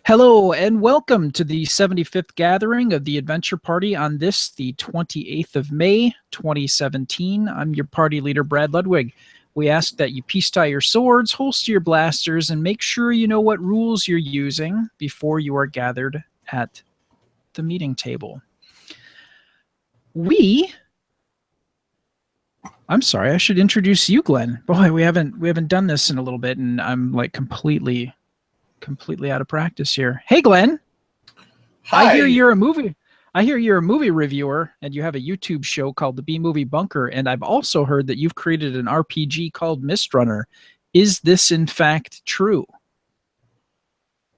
Hello and welcome to the 75th gathering of the Adventure Party on this, the 28th of May, 2017. I'm your party leader, Brad Ludwig. We ask that you peace tie your swords, holster your blasters, and make sure you know what rules you're using before you are gathered at the meeting table. I'm sorry, I should introduce you, Glenn. Boy, we haven't done this in a little bit, and I'm like completely out of practice here. Hey, Glenn. Hi. I hear you're a movie reviewer, and you have a YouTube show called the B-Movie Bunker, and I've also heard that you've created an RPG called Mistrunner. Is this in fact true?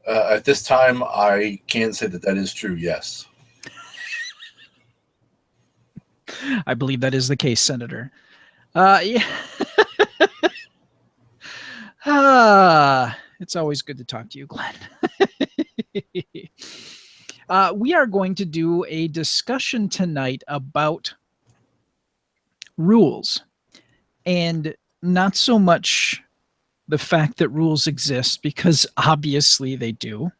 At this time, I can say that is true, yes. I believe that is the case, Senator. Yeah. It's always good to talk to you, Glenn. We are going to do a discussion tonight about rules, and not so much the fact that rules exist, because obviously they do.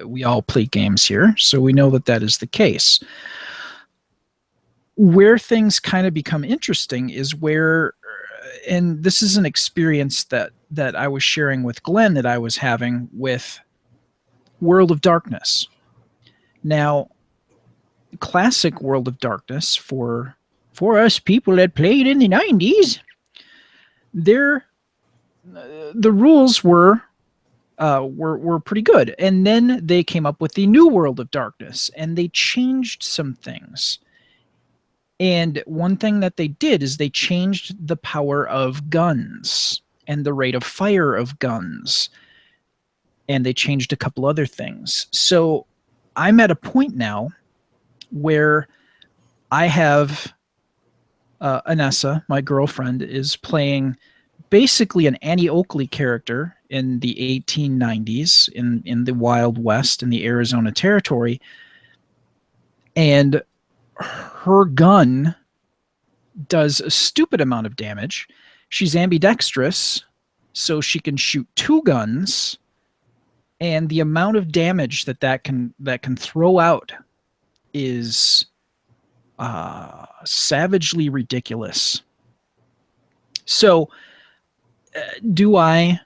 We all play games here, so we know that is the case. Where things kind of become interesting is where, and this is an experience that I was sharing with Glenn that I was having with World of Darkness. Now, classic World of Darkness for us people that played in the 90s, the rules were pretty good. And then they came up with the new World of Darkness, and they changed some things. And one thing that they did is they changed the power of guns and the rate of fire of guns. And they changed a couple other things. So I'm at a point now where I have Anessa, my girlfriend, is playing basically an Annie Oakley character in the 1890s in the Wild West in the Arizona Territory. And her gun does a stupid amount of damage. She's ambidextrous, so she can shoot two guns, and the amount of damage that can throw out is savagely ridiculous. So, do I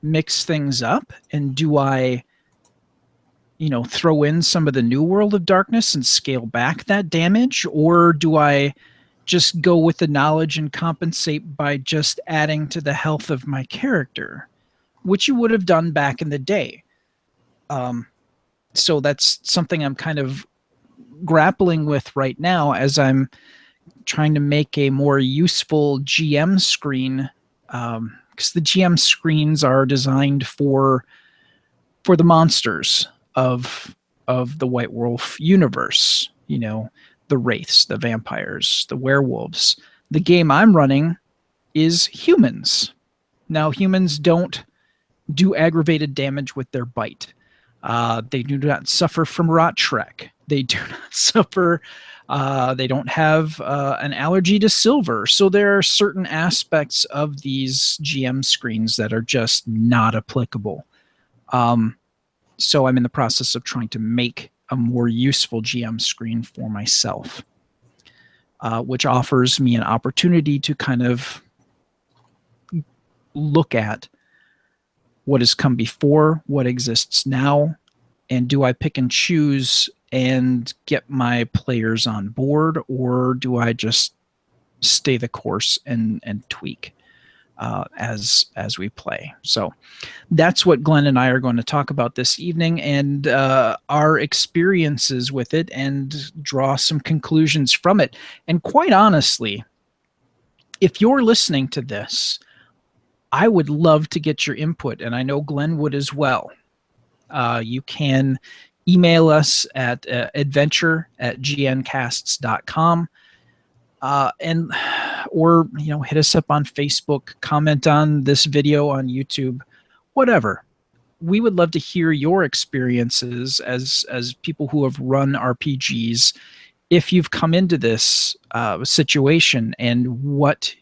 mix things up, and do I throw in some of the new World of Darkness and scale back that damage? Or do I just go with the knowledge and compensate by just adding to the health of my character, which you would have done back in the day? So that's something I'm kind of grappling with right now as I'm trying to make a more useful GM screen, because the GM screens are designed for the monsters of the White Wolf universe, the wraiths, the vampires, the werewolves. The game I'm running is humans. Now, humans don't do aggravated damage with their bite. They do not suffer from rot Shrek. They do not suffer, they don't have an allergy to silver. So there are certain aspects of these GM screens that are just not applicable. So I'm in the process of trying to make a more useful GM screen for myself, which offers me an opportunity to kind of look at what has come before, what exists now, and do I pick and choose and get my players on board, or do I just stay the course and tweak as we play? So that's what Glenn and I are going to talk about this evening, and our experiences with it, and draw some conclusions from it. And quite honestly, if you're listening to this, I would love to get your input, and I know Glenn would as well. You can email us at adventure@gncasts.com. Or hit us up on Facebook, comment on this video on YouTube, whatever. We would love to hear your experiences as people who have run RPGs, if you've come into this situation and what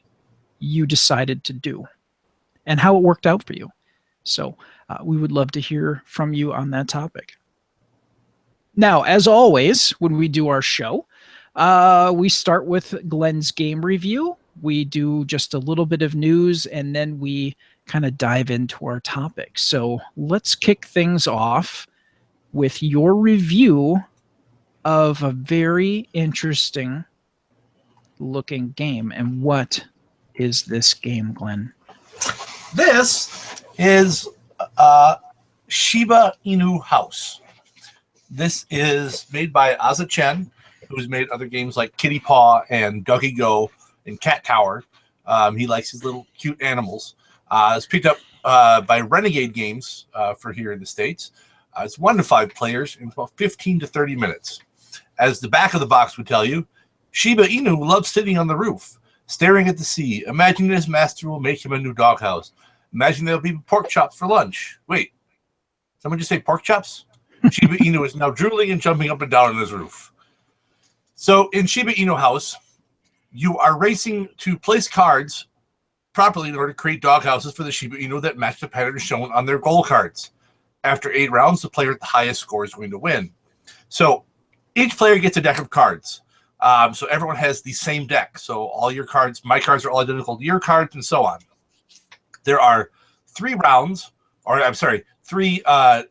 you decided to do and how it worked out for you. So we would love to hear from you on that topic. Now, as always, when we do our show, we start with Glenn's game review. We do just a little bit of news, and then we kind of dive into our topic. So let's kick things off with your review of a very interesting looking game. And what is this game, Glenn? This is Shiba Inu House. This is made by Aza Chen, who's made other games like Kitty Paw and Doggy Go and Cat Tower. He likes his little cute animals. It's picked up by Renegade Games for here in the States. It's 1 to 5 players in about 15 to 30 minutes. As the back of the box would tell you, Shiba Inu loves sitting on the roof, staring at the sea, imagining his master will make him a new doghouse. Imagine there'll be pork chops for lunch. Wait, someone just say pork chops? Shiba Inu is now drooling and jumping up and down on his roof. So in Shiba Inu House, you are racing to place cards properly in order to create doghouses for the Shiba Inu that match the pattern shown on their goal cards. After 8 rounds, the player with the highest score is going to win. So each player gets a deck of cards. So everyone has the same deck. So all your cards, my cards are all identical to your cards, and so on. There are 3 rounds, or I'm sorry, 3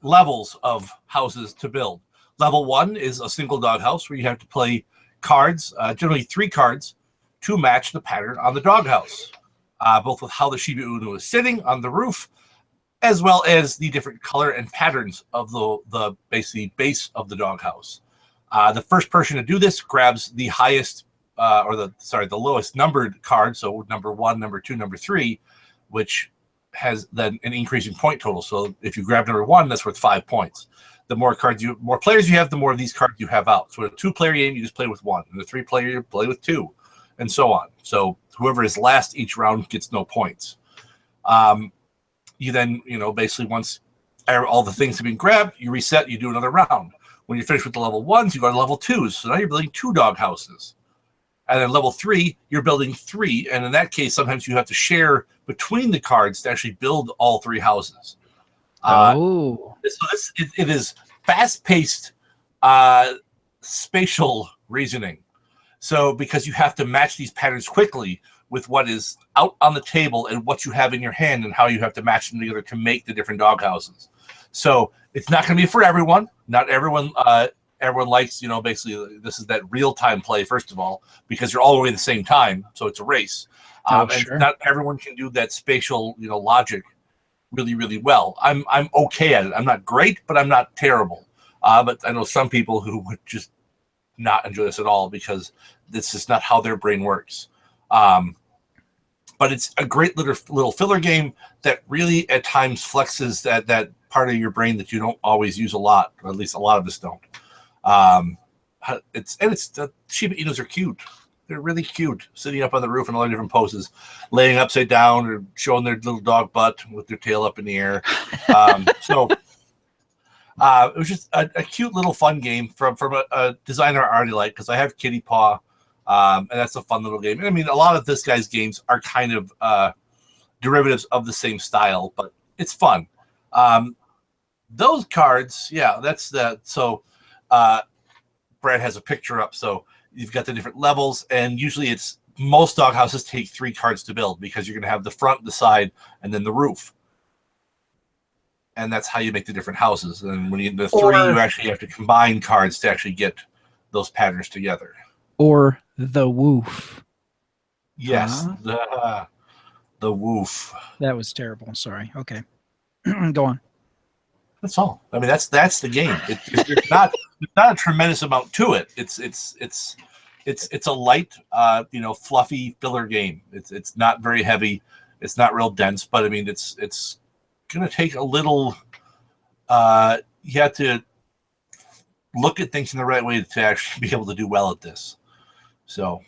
levels of houses to build. Level 1 is a single doghouse where you have to play cards, generally 3 cards, to match the pattern on the doghouse, both with how the Shiba Inu is sitting on the roof, as well as the different color and patterns of the basically base of the doghouse. The first person to do this grabs the highest, the lowest numbered card, so number 1, number 2, number 3, which has then an increasing point total. So if you grab number 1, that's worth 5 points. The more players you have, the more of these cards you have out. So in a 2-player game, you just play with 1. In a 3-player, you play with 2, and so on. So whoever is last each round gets no points. You then, basically once all the things have been grabbed, you reset, you do another round. When you finish with the level 1s, you go to level 2s. So now you're building 2 doghouses. And then level 3, you're building 3. And in that case, sometimes you have to share between the cards to actually build all 3 houses. So it is fast-paced spatial reasoning. So because you have to match these patterns quickly with what is out on the table and what you have in your hand and how you have to match them together to make the different doghouses. So it's not going to be for everyone. Not everyone likes, basically this is that real-time play, first of all, because you're all the way at the same time. So it's a race. And not everyone can do that spatial, logic really, really well. I'm okay at it. I'm not great, but I'm not terrible. But I know some people who would just not enjoy this at all because this is not how their brain works. But it's a great little filler game that really at times flexes that part of your brain that you don't always use a lot, or at least a lot of us don't. The Shiba Inus are cute. They're really cute, sitting up on the roof in all different poses, laying upside down or showing their little dog butt with their tail up in the air. It was just a cute little fun game from a designer I already like, because I have Kitty Paw, and that's a fun little game. And I mean, a lot of this guy's games are kind of derivatives of the same style, but it's fun. Those cards, yeah, that's that. So Brad has a picture up, so you've got the different levels, and usually most doghouses take 3 cards to build because you're going to have the front, the side, and then the roof. And that's how you make the different houses. And when you the 3, you actually have to combine cards to actually get those patterns together. Or the woof. Yes, the woof. That was terrible. Sorry. Okay. Go on. That's all. I mean, that's the game. There's not a tremendous amount to it. It's a light, fluffy filler game. It's not very heavy. It's not real dense, but I mean, it's going to take a little. You have to look at things in the right way to actually be able to do well at this. So,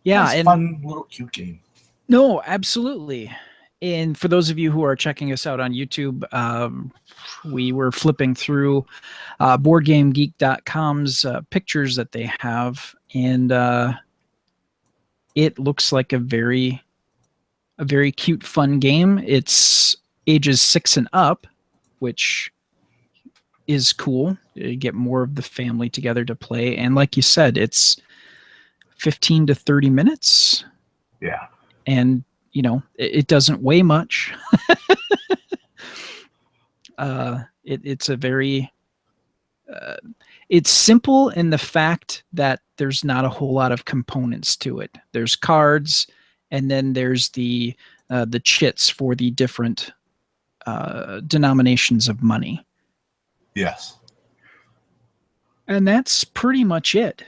yeah, it's a fun little cute game. No, absolutely. And for those of you who are checking us out on YouTube, we were flipping through BoardGameGeek.com's pictures that they have, and it looks like a very cute, fun game. It's ages 6 and up, which is cool. You get more of the family together to play. And like you said, it's 15 to 30 minutes. Yeah. And, it doesn't weigh much. It's a very... it's simple in the fact that there's not a whole lot of components to it. There's cards, and then there's the chits for the different denominations of money. Yes. And that's pretty much it.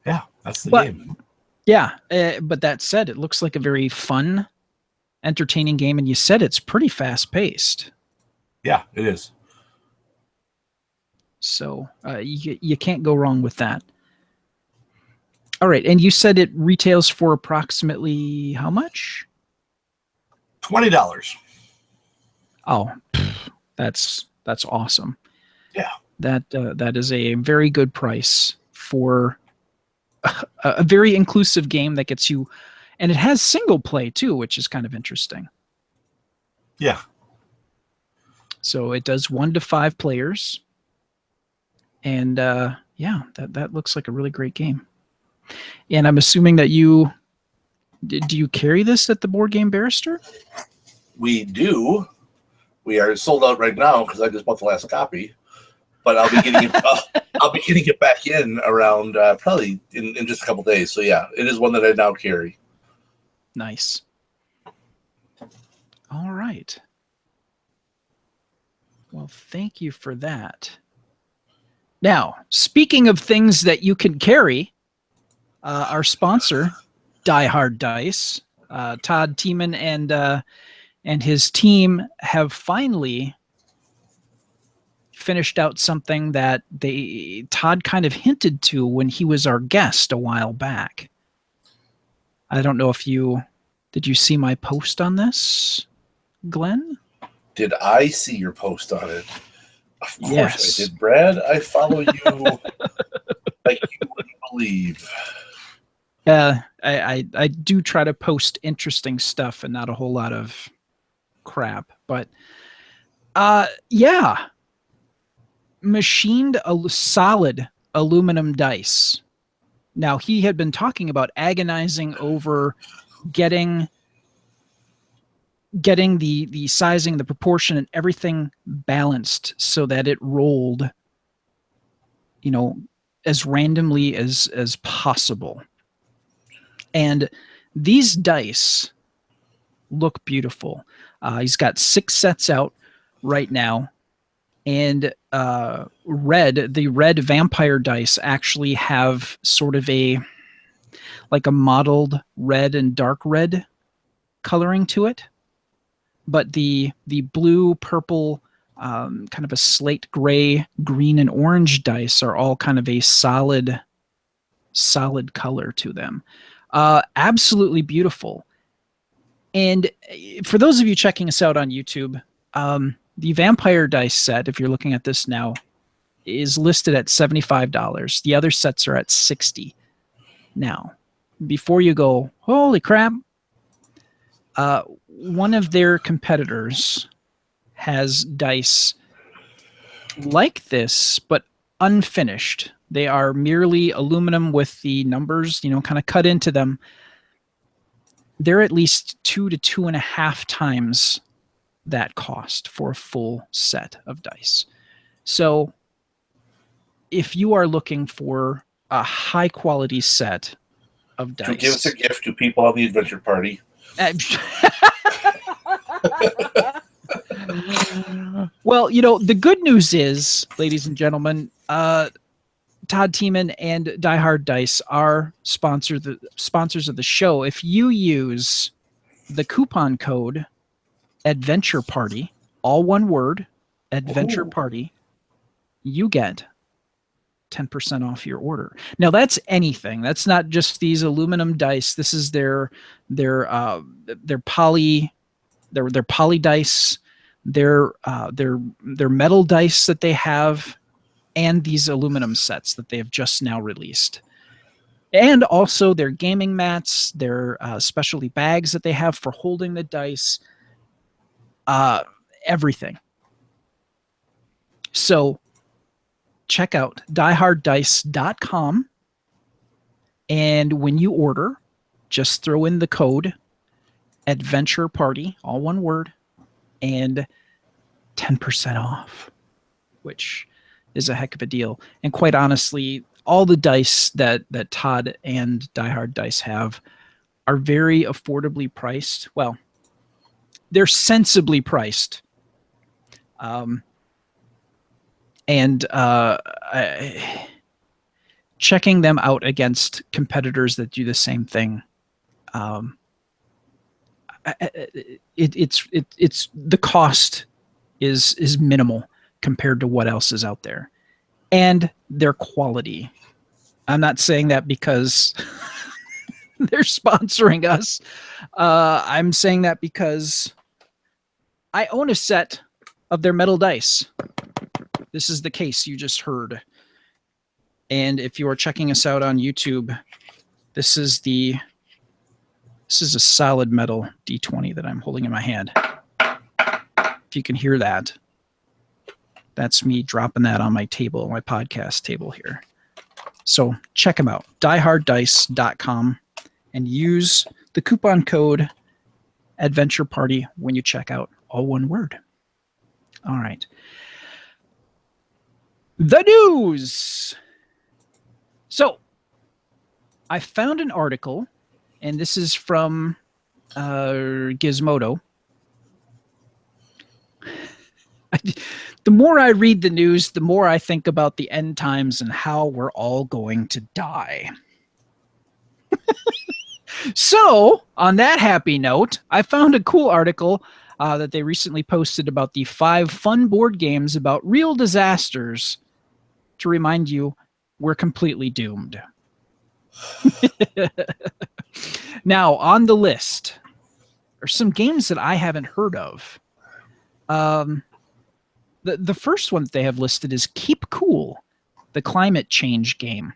Yeah, that's the game. Yeah, but that said, it looks like a very fun, entertaining game, and you said it's pretty fast-paced. Yeah, it is. So you can't go wrong with that. All right, and you said it retails for approximately how much? $20. Oh, that's awesome. Yeah. That is a very good price for a very inclusive game that gets you, and it has single play too, which is kind of interesting. Yeah. So it does 1 to 5 players, and yeah, that looks like a really great game. And I'm assuming that do you carry this at the Board Game Barrister? We do. We are sold out right now because I just bought the last copy. But I'll be getting it. I'll be getting it back in around probably in just a couple days. So yeah, it is one that I now carry. Nice. All right. Well, thank you for that. Now, speaking of things that you can carry, our sponsor, Die Hard Dice, Todd Tiemann and his team have finally finished out something that Todd kind of hinted to when he was our guest a while back. I don't know if did you see my post on this, Glenn? Did I see your post on it? Of course Yes. I did, Brad. I follow you like you wouldn't believe. I do try to post interesting stuff and not a whole lot of crap, but yeah, machined solid aluminum dice. Now, he had been talking about agonizing over getting the sizing, the proportion, and everything balanced so that it rolled, as randomly as possible. And these dice look beautiful. He's got 6 sets out right now, and the red vampire dice actually have sort of a mottled red and dark red coloring to it, but the blue, purple, kind of a slate gray, green, and orange dice are all kind of a solid color to them. Absolutely beautiful. And for those of you checking us out on YouTube, the vampire dice set, if you're looking at this now, is listed at $75. The other sets are at $60. Now, before you go, holy crap, one of their competitors has dice like this, but unfinished. They are merely aluminum with the numbers, kind of cut into them. They're at least 2 to 2.5 times that cost for a full set of dice. So if you are looking for a high quality set of dice, To give us a gift to people on the adventure party. Well, the good news is, ladies and gentlemen, Todd Tiemann and Die Hard Dice are sponsors of the show. If you use the coupon code Adventure Party, all one word, Adventure Party, you get 10% off your order. Now that's anything. That's not just these aluminum dice. This is their poly dice, their metal dice that they have, and these aluminum sets that they have just now released. And also their gaming mats, their specialty bags that they have for holding the dice. everything. So check out dieharddice.com. And when you order, just throw in the code Adventure Party, all one word, and 10% off, which is a heck of a deal. And quite honestly, all the dice that Todd and Die Hard Dice have are very affordably priced. Well, they're sensibly priced. Checking them out against competitors that do the same thing, it's the cost is minimal compared to what else is out there, and their quality. I'm not saying that because they're sponsoring us. I'm saying that because I own a set of their metal dice. This is the case you just heard. And if you are checking us out on YouTube, this is a solid metal D20 that I'm holding in my hand. If you can hear that, that's me dropping that on my table, my podcast table here. So check them out, dieharddice.com, and use the coupon code Adventure Party when you check out, all one word. All right. The news. So I found an article, and this is from Gizmodo. The more I read the news, the more I think about the end times and how we're all going to die. So, on that happy note, I found a cool article that they recently posted about the 5 fun board games about real disasters to remind you we're completely doomed. Now, on the list are some games that I haven't heard of. The first one that they have listed is Keep Cool, the climate change game.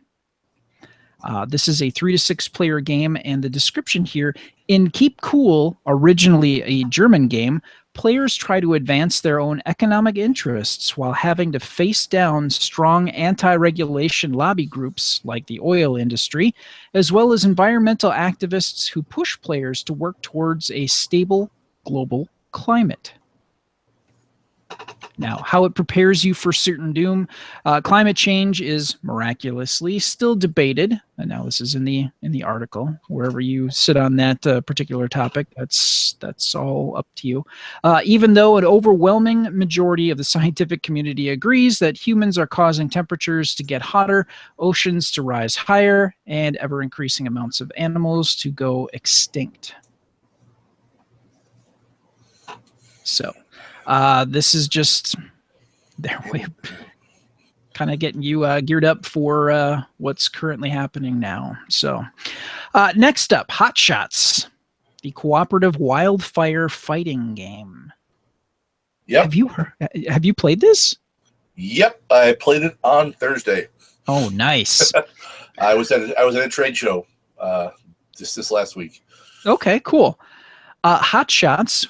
This is a 3 to 6 player game, and the description here, in Keep Cool, originally a German game, players try to advance their own economic interests while having to face down strong anti-regulation lobby groups like the oil industry, as well as environmental activists who push players to work towards a stable global climate. Now, how it prepares you for certain doom. Climate change is miraculously still debated. And now this is in the article. Wherever you sit on that particular topic, that's all up to you. Even though an overwhelming majority of the scientific community agrees that humans are causing temperatures to get hotter, oceans to rise higher, and ever-increasing amounts of animals to go extinct. So this is just their way of kind of getting you geared up for what's currently happening now. So next up, Hot Shots, the cooperative wildfire fighting game. Yep. Have you played this? Yep, I played it on Thursday. Oh, nice. I was at a trade show just this last week. Okay, cool. Hot Shots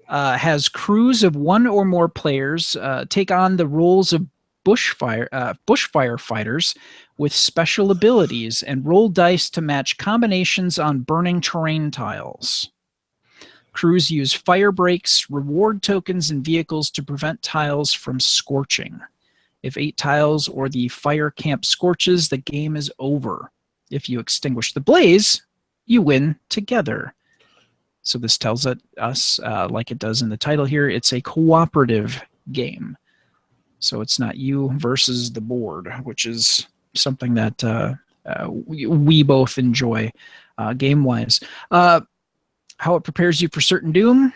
has crews of 1 or more players take on the roles of bushfire fighters with special abilities and roll dice to match combinations on burning terrain tiles. Crews use fire breaks, reward tokens, and vehicles to prevent tiles from scorching. If 8 tiles or the fire camp scorches, the game is over. If you extinguish the blaze, you win together. So this tells us, like it does in the title here, it's a cooperative game. So it's not you versus the board, which is something that we both enjoy game-wise. How it prepares you for certain doom.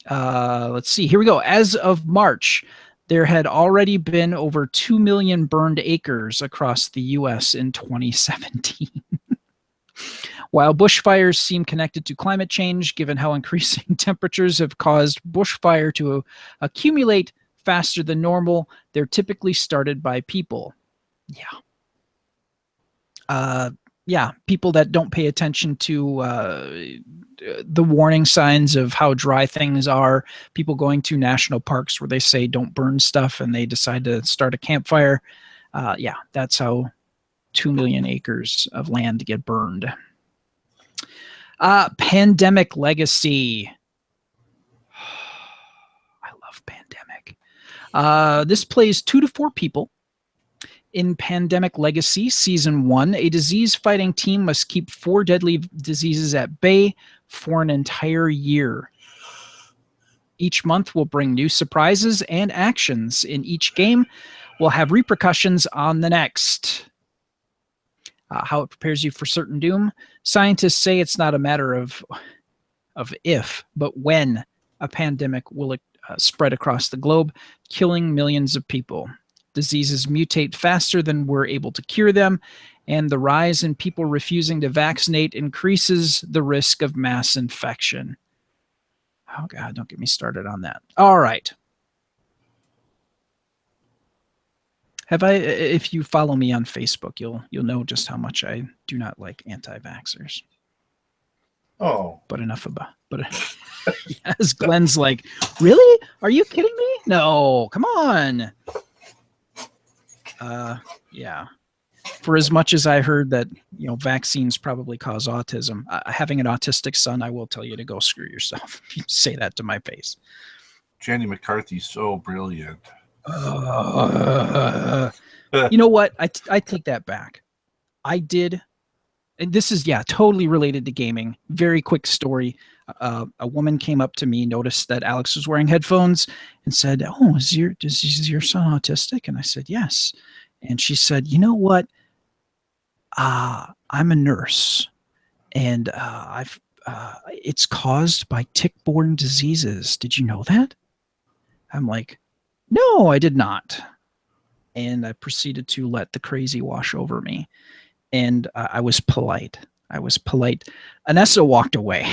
Let's see. Here we go. As of March, there had already been over 2 million burned acres across the U.S. in 2017. While bushfires seem connected to climate change, given how increasing temperatures have caused bushfire to accumulate faster than normal, they're typically started by people. Yeah. yeah, people that don't pay attention to the warning signs of how dry things are, people going to national parks where they say don't burn stuff and they decide to start a campfire. Yeah, that's how 2 million acres of land get burned. Pandemic Legacy. I love Pandemic. This plays 2 to 4 people. In Pandemic Legacy Season 1, a disease-fighting team must keep 4 deadly diseases at bay for an entire year. Each month will bring new surprises and actions in each game will have repercussions on the next. How it prepares you for certain doom. Scientists say it's not a matter of if, but when a pandemic will spread across the globe, killing millions of people. Diseases mutate faster than we're able to cure them, and the rise in people refusing to vaccinate increases the risk of mass infection. Oh, God, don't get me started on that. All right. If you follow me on Facebook, you'll know just how much I do not like anti-vaxxers. Oh. But enough about. But yes, Glenn's like, really? Are you kidding me? No, come on. Yeah. For as much as I heard that, vaccines probably cause autism, having an autistic son, I will tell you to go screw yourself. If you say that to my face. Jenny McCarthy's so brilliant. You know what? I take that back. I did. And this is, totally related to gaming. Very quick story. A woman came up to me, noticed that Alex was wearing headphones, and said, "Oh, is your son autistic?" And I said, "Yes." And she said, "You know what? I'm a nurse, and it's caused by tick-borne diseases. Did you know that?" I'm like, "No, I did not." And I proceeded to let the crazy wash over me. And I was polite. Anessa walked away.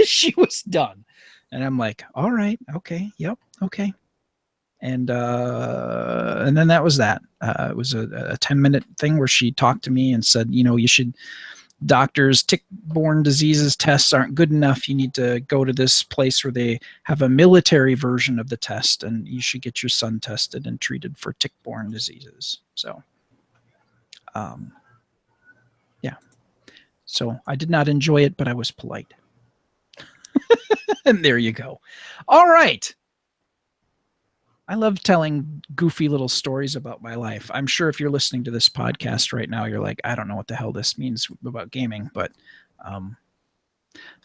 She was done. And I'm like, all right, okay, yep, okay. And then that was that. It was a 10-minute thing where she talked to me and said, doctors, tick-borne diseases tests aren't good enough. You need to go to this place where they have a military version of the test, and you should get your son tested and treated for tick-borne diseases. So, yeah. So I did not enjoy it, but I was polite. And there you go. All right. I love telling goofy little stories about my life. I'm sure if you're listening to this podcast right now, you're like, I don't know what the hell this means about gaming, but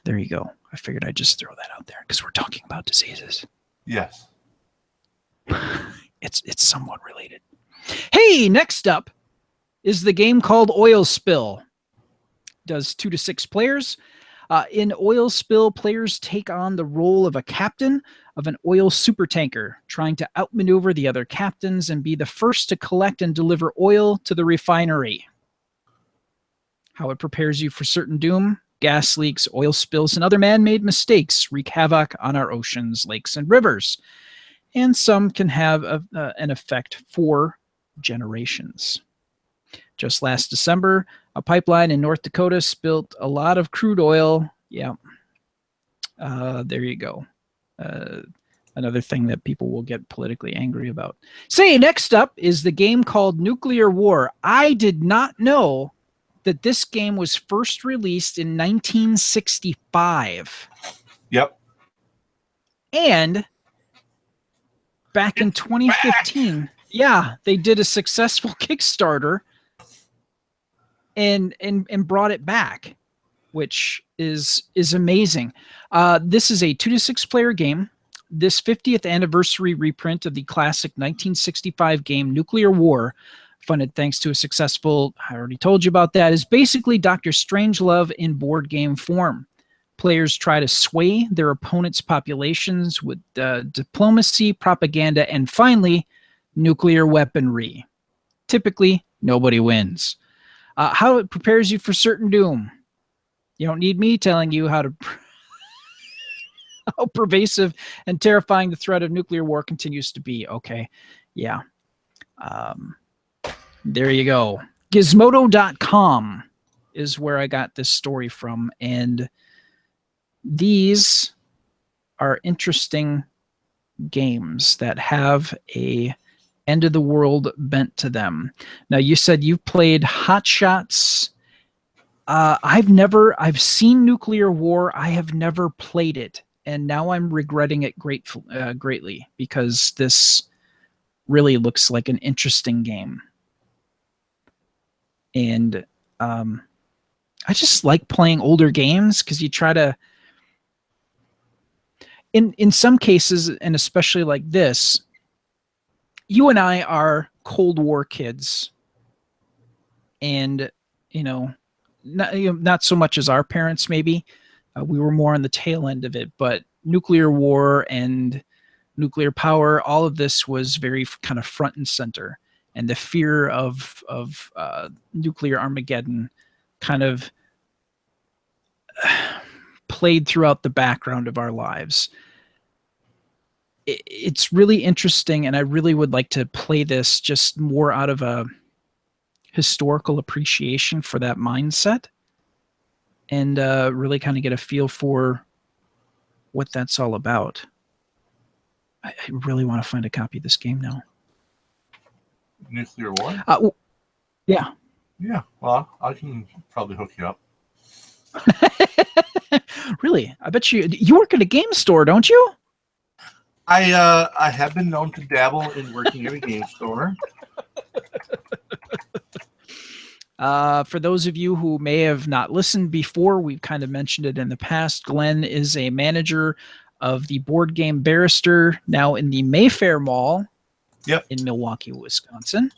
there you go. I figured I'd just throw that out there because we're talking about diseases. Yes. It's somewhat related. Hey, next up is the game called Oil Spill. Does 2 to 6 players. In Oil Spill, players take on the role of a captain of an oil supertanker, trying to outmaneuver the other captains and be the first to collect and deliver oil to the refinery. How it prepares you for certain doom. Gas leaks, oil spills, and other man-made mistakes wreak havoc on our oceans, lakes, and rivers. And some can have an effect for generations. Just last December, a pipeline in North Dakota spilled a lot of crude oil. Yeah. There you go. Another thing that people will get politically angry about. Say, next up is the game called Nuclear War. I did not know that this game was first released in 1965. Yep. And back in 2015, they did a successful Kickstarter and brought it back, which is amazing. This is a 2 to 6 player game. This 50th anniversary reprint of the classic 1965 game Nuclear War, funded thanks to a successful, I already told you about that, is basically Dr. Strangelove in board game form. Players try to sway their opponents' populations with diplomacy, propaganda, and finally, nuclear weaponry. Typically, nobody wins. How it prepares you for certain doom. You don't need me telling you how pervasive and terrifying the threat of nuclear war continues to be. Okay, yeah. There you go. Gizmodo.com is where I got this story from, and these are interesting games that have a end of the world bent to them. Now, you said you've played Hot Shots. I've seen Nuclear War. I have never played it, and now I'm regretting it greatly because this really looks like an interesting game. And I just like playing older games because you try to, in some cases, and especially like this, you and I are Cold War kids, and not so much as our parents maybe. We were more on the tail end of it, but nuclear war and nuclear power, all of this was very kind of front and center, and the fear of nuclear Armageddon kind of played throughout the background of our lives. It's really interesting, and I really would like to play this just more out of a historical appreciation for that mindset, and really kind of get a feel for what that's all about. I really want to find a copy of this game now. Nuclear War? Yeah. Yeah, well, I can probably hook you up. Really? I bet you work at a game store, don't you? I have been known to dabble in working at a game store. For those of you who may have not listened before, we've kind of mentioned it in the past. Glenn is a manager of the Board Game Barrister, now in the Mayfair Mall. Yep. In Milwaukee, Wisconsin.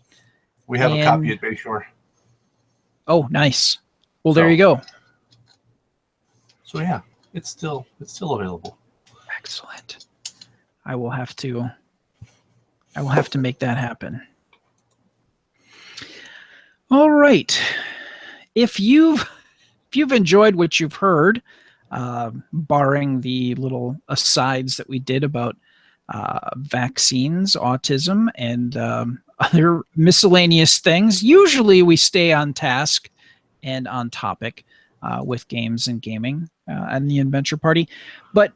We have a copy at Bayshore. Oh, nice. Well, there you go. So yeah, it's still available. Excellent. I will have to make that happen. All right. If you've enjoyed what you've heard, barring the little asides that we did about vaccines, autism, and other miscellaneous things, usually we stay on task and on topic with games and gaming and the Adventure Party. But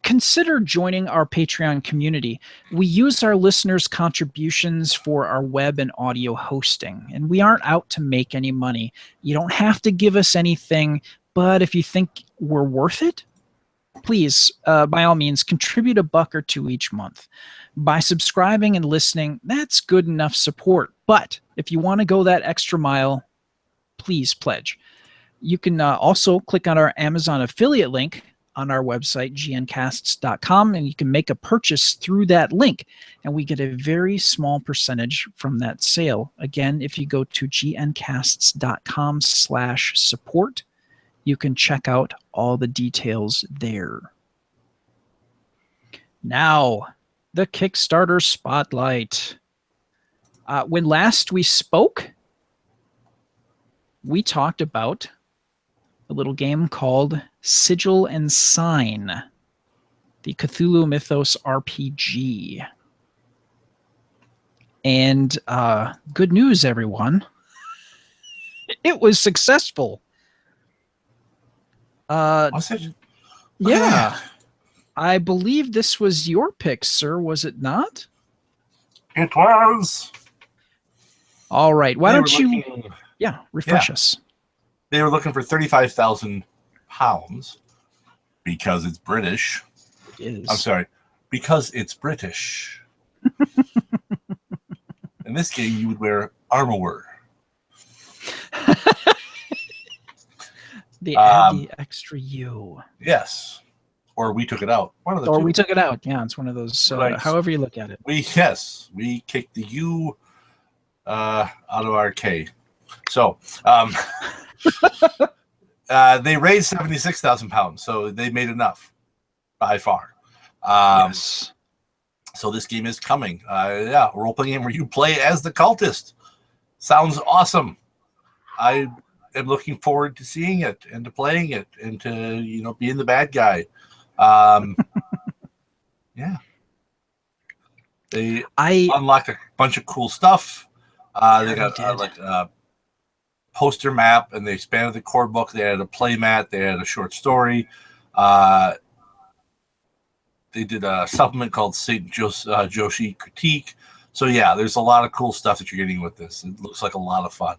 consider joining our Patreon community. We use our listeners' contributions for our web and audio hosting, and we aren't out to make any money. You don't have to give us anything, but if you think we're worth it, please, by all means, contribute $1 or $2 each month. By subscribing and listening, that's good enough support. But if you want to go that extra mile, please pledge. You can also click on our Amazon affiliate link on our website, gncasts.com, and you can make a purchase through that link, and we get a very small percentage from that sale. Again, if you go to gncasts.com/support, you can check out all the details there. Now, the Kickstarter spotlight. When last we spoke, we talked about a little game called Sigil and Sign, the Cthulhu Mythos RPG. And good news, everyone. It was successful. Was it? Yeah. I believe this was your pick, sir, was it not? It was. All right. Why don't you refresh us? They were looking for £35,000 because it's British. It is. I'm sorry, because it's British. In this game, you would wear armor. They add the extra U. Yes. Or we took it out. One of the two. Or we took it out. Yeah, it's one of those, Right. however you look at it. We kicked the U out of our K. So they raised £76,000, so they made enough by far. Yes. So this game is coming. A role-playing game where you play as the cultist. Sounds awesome. I am looking forward to seeing it and to playing it and to being the bad guy. Yeah. They unlocked a bunch of cool stuff. They got poster map, and they expanded the core book. They added a play mat. They added a short story. They did a supplement called St. Joshi Critique. So yeah, there's a lot of cool stuff that you're getting with this. It looks like a lot of fun.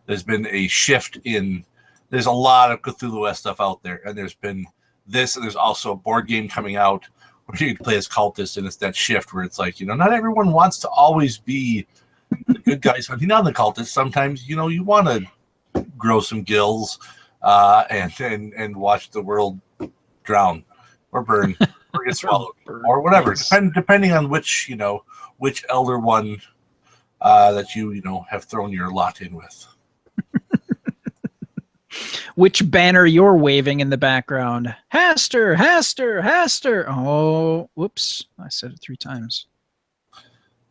There's been a shift in. There's a lot of Cthulhu stuff out there, and there's been this, and there's also a board game coming out where you can play as cultists, and it's that shift where it's like, not everyone wants to always be the good guys hunting down the cultists. Sometimes, you want to grow some gills and watch the world drown or burn or get swallowed or whatever, depending on which elder one that you have thrown your lot in with. Which banner you're waving in the background? Haster, Haster, Haster. Oh, whoops. I said it 3 times.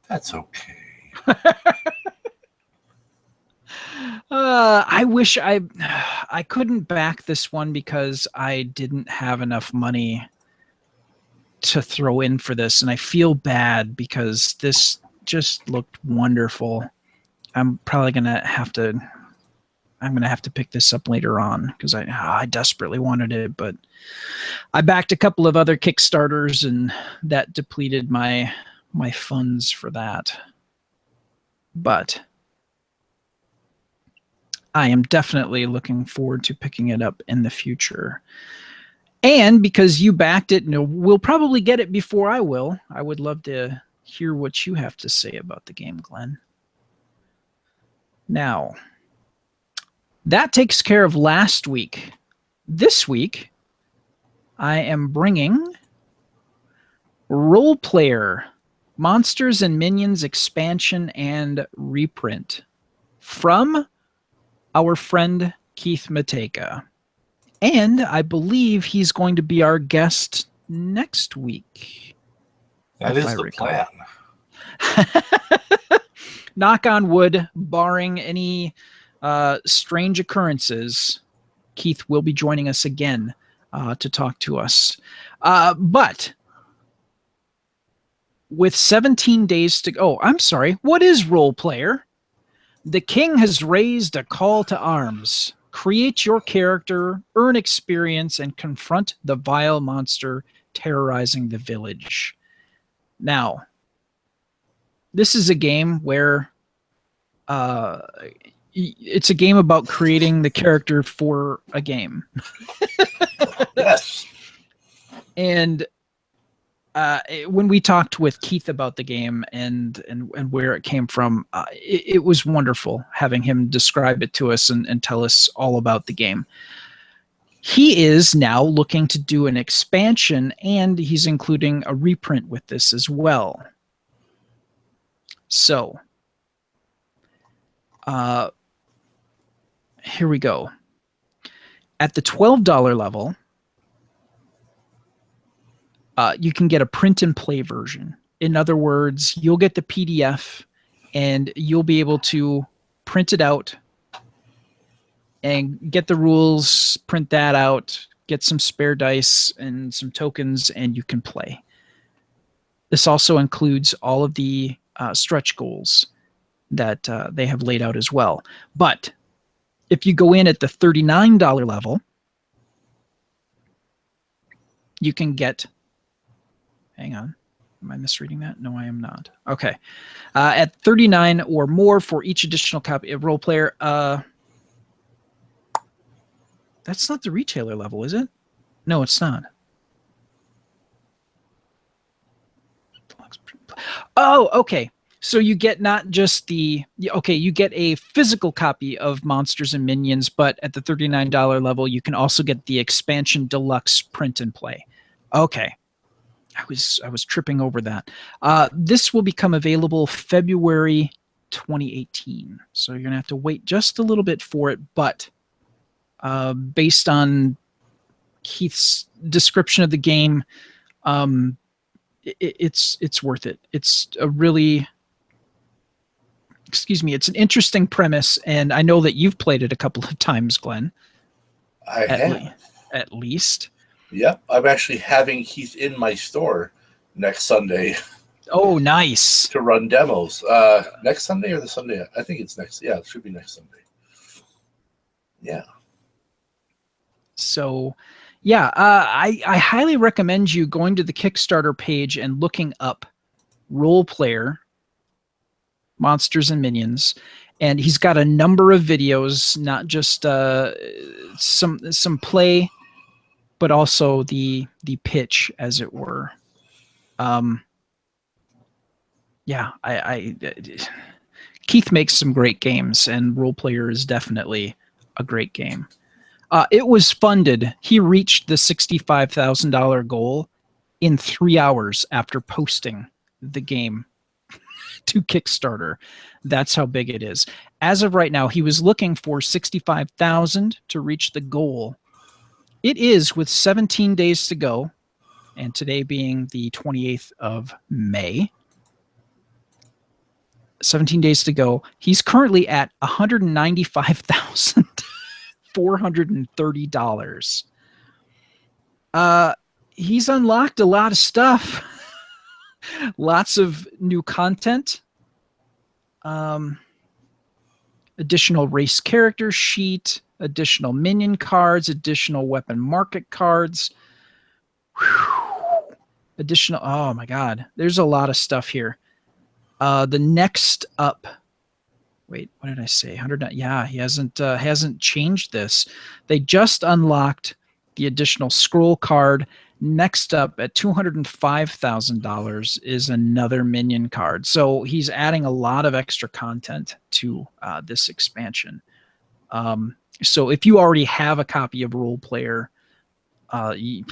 That's okay. I wish I couldn't back this one because I didn't have enough money to throw in for this, and I feel bad because this just looked wonderful. I'm probably gonna have to pick this up later on because I desperately wanted it, but I backed a couple of other Kickstarters and that depleted my funds for that. But I am definitely looking forward to picking it up in the future. And because you backed it, we'll probably get it before I will. I would love to hear what you have to say about the game, Glenn. Now, that takes care of last week. This week, I am bringing Role Player Monsters and Minions expansion and reprint from our friend Keith Matejka. And I believe he's going to be our guest next week. That is the plan. Knock on wood, barring any strange occurrences, Keith will be joining us again to talk to us. But with 17 days to go, I'm sorry, what is Role Player? The king has raised a call to arms. Create your character, earn experience, and confront the vile monster terrorizing the village. Now, this is a game where it's a game about creating the character for a game. Yes. And when we talked with Keith about the game and where it came from, it was wonderful having him describe it to us and tell us all about the game. He is now looking to do an expansion, and he's including a reprint with this as well. So, here we go. At the $12 level, you can get a print and play version. In other words, you'll get the PDF and you'll be able to print it out and get the rules, print that out, get some spare dice and some tokens, and you can play. This also includes all of the stretch goals that they have laid out as well. But if you go in at the $39 level, you can get... Hang on. Am I misreading that? No, I am not. Okay. At $39 or more for each additional copy of Role Player. That's not the retailer level, is it? No, it's not. Oh, okay. So you get not just the... Okay, you get a physical copy of Monsters and Minions, but at the $39 level, you can also get the expansion deluxe print and play. Okay. I was tripping over that. This will become available February 2018. So you're going to have to wait just a little bit for it, but based on Keith's description of the game, it's worth it. It's a really... Excuse me, it's an interesting premise, and I know that you've played it a couple of times, Glenn. I have. At least. Yep, I'm actually having Keith in my store next Sunday. Oh, nice. To run demos. Next Sunday or the Sunday? I think it's next. Yeah, it should be next Sunday. Yeah. So, yeah, I highly recommend you going to the Kickstarter page and looking up Role Player Monsters and Minions. And he's got a number of videos, not just some play, but also the pitch, as it were. Yeah, Keith makes some great games, and Role Player is definitely a great game. It was funded. He reached the $65,000 goal in 3 hours after posting the game to Kickstarter. That's how big it is. As of right now, he was looking for 65,000 to reach the goal. It is, with 17 days to go, and today being the 28th of May. 17 days to go. He's currently at $195,430. He's unlocked a lot of stuff. Lots of new content. Additional race character sheet, additional minion cards, additional weapon market cards. Whew. Additional, oh my God, there's a lot of stuff here. The next up, wait, what did I say? 100. Yeah, he hasn't changed this. They just unlocked the additional scroll card. Next up at $205,000 is another minion card. So he's adding a lot of extra content to this expansion. So if you already have a copy of Role Player, you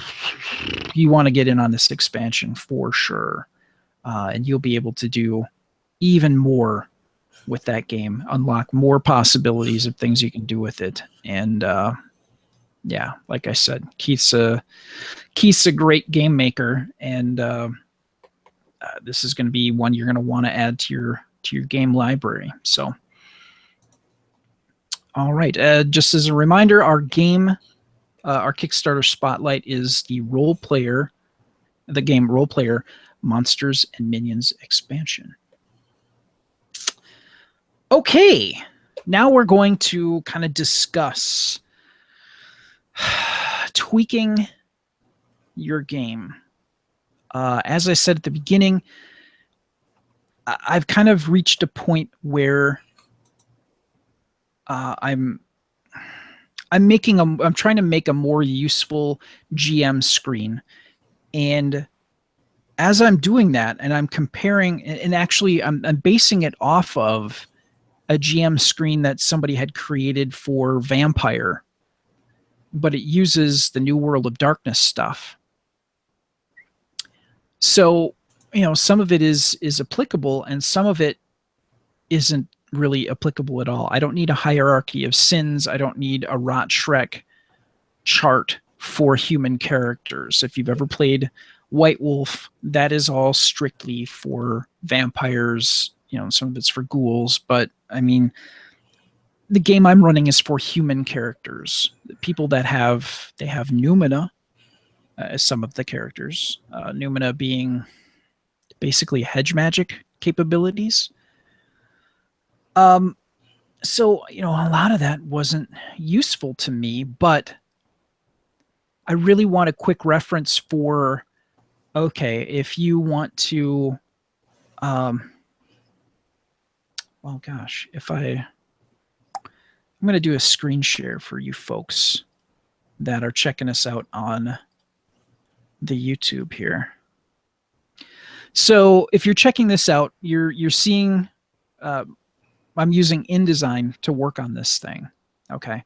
want to get in on this expansion for sure. And you'll be able to do even more with that game, unlock more possibilities of things you can do with it. And yeah, like I said, Keith's a great game maker, and this is going to be one you're going to want to add to your game library. So, all right, just as a reminder, our Kickstarter spotlight is the game Role Player Monsters and Minions expansion. Okay, now we're going to kind of discuss tweaking your game. As I said at the beginning, I've kind of reached a point where I'm trying to make a more useful GM screen, and as I'm doing that, and I'm comparing, and actually I'm basing it off of a GM screen that somebody had created for Vampire, but it uses the New World of Darkness stuff. So, some of it is applicable, and some of it isn't really applicable at all. I don't need a hierarchy of sins. I don't need a Rot-Shrek chart for human characters. If you've ever played White Wolf, that is all strictly for vampires. Some of it's for ghouls, but I mean, the game I'm running is for human characters. People that have Numina as some of the characters. Numina being basically hedge magic capabilities. So, a lot of that wasn't useful to me, but I really want a quick reference for, okay, if you want to, well, gosh, I'm going to do a screen share for you folks that are checking us out on the YouTube here. So if you're checking this out, you're seeing, I'm using InDesign to work on this thing, okay?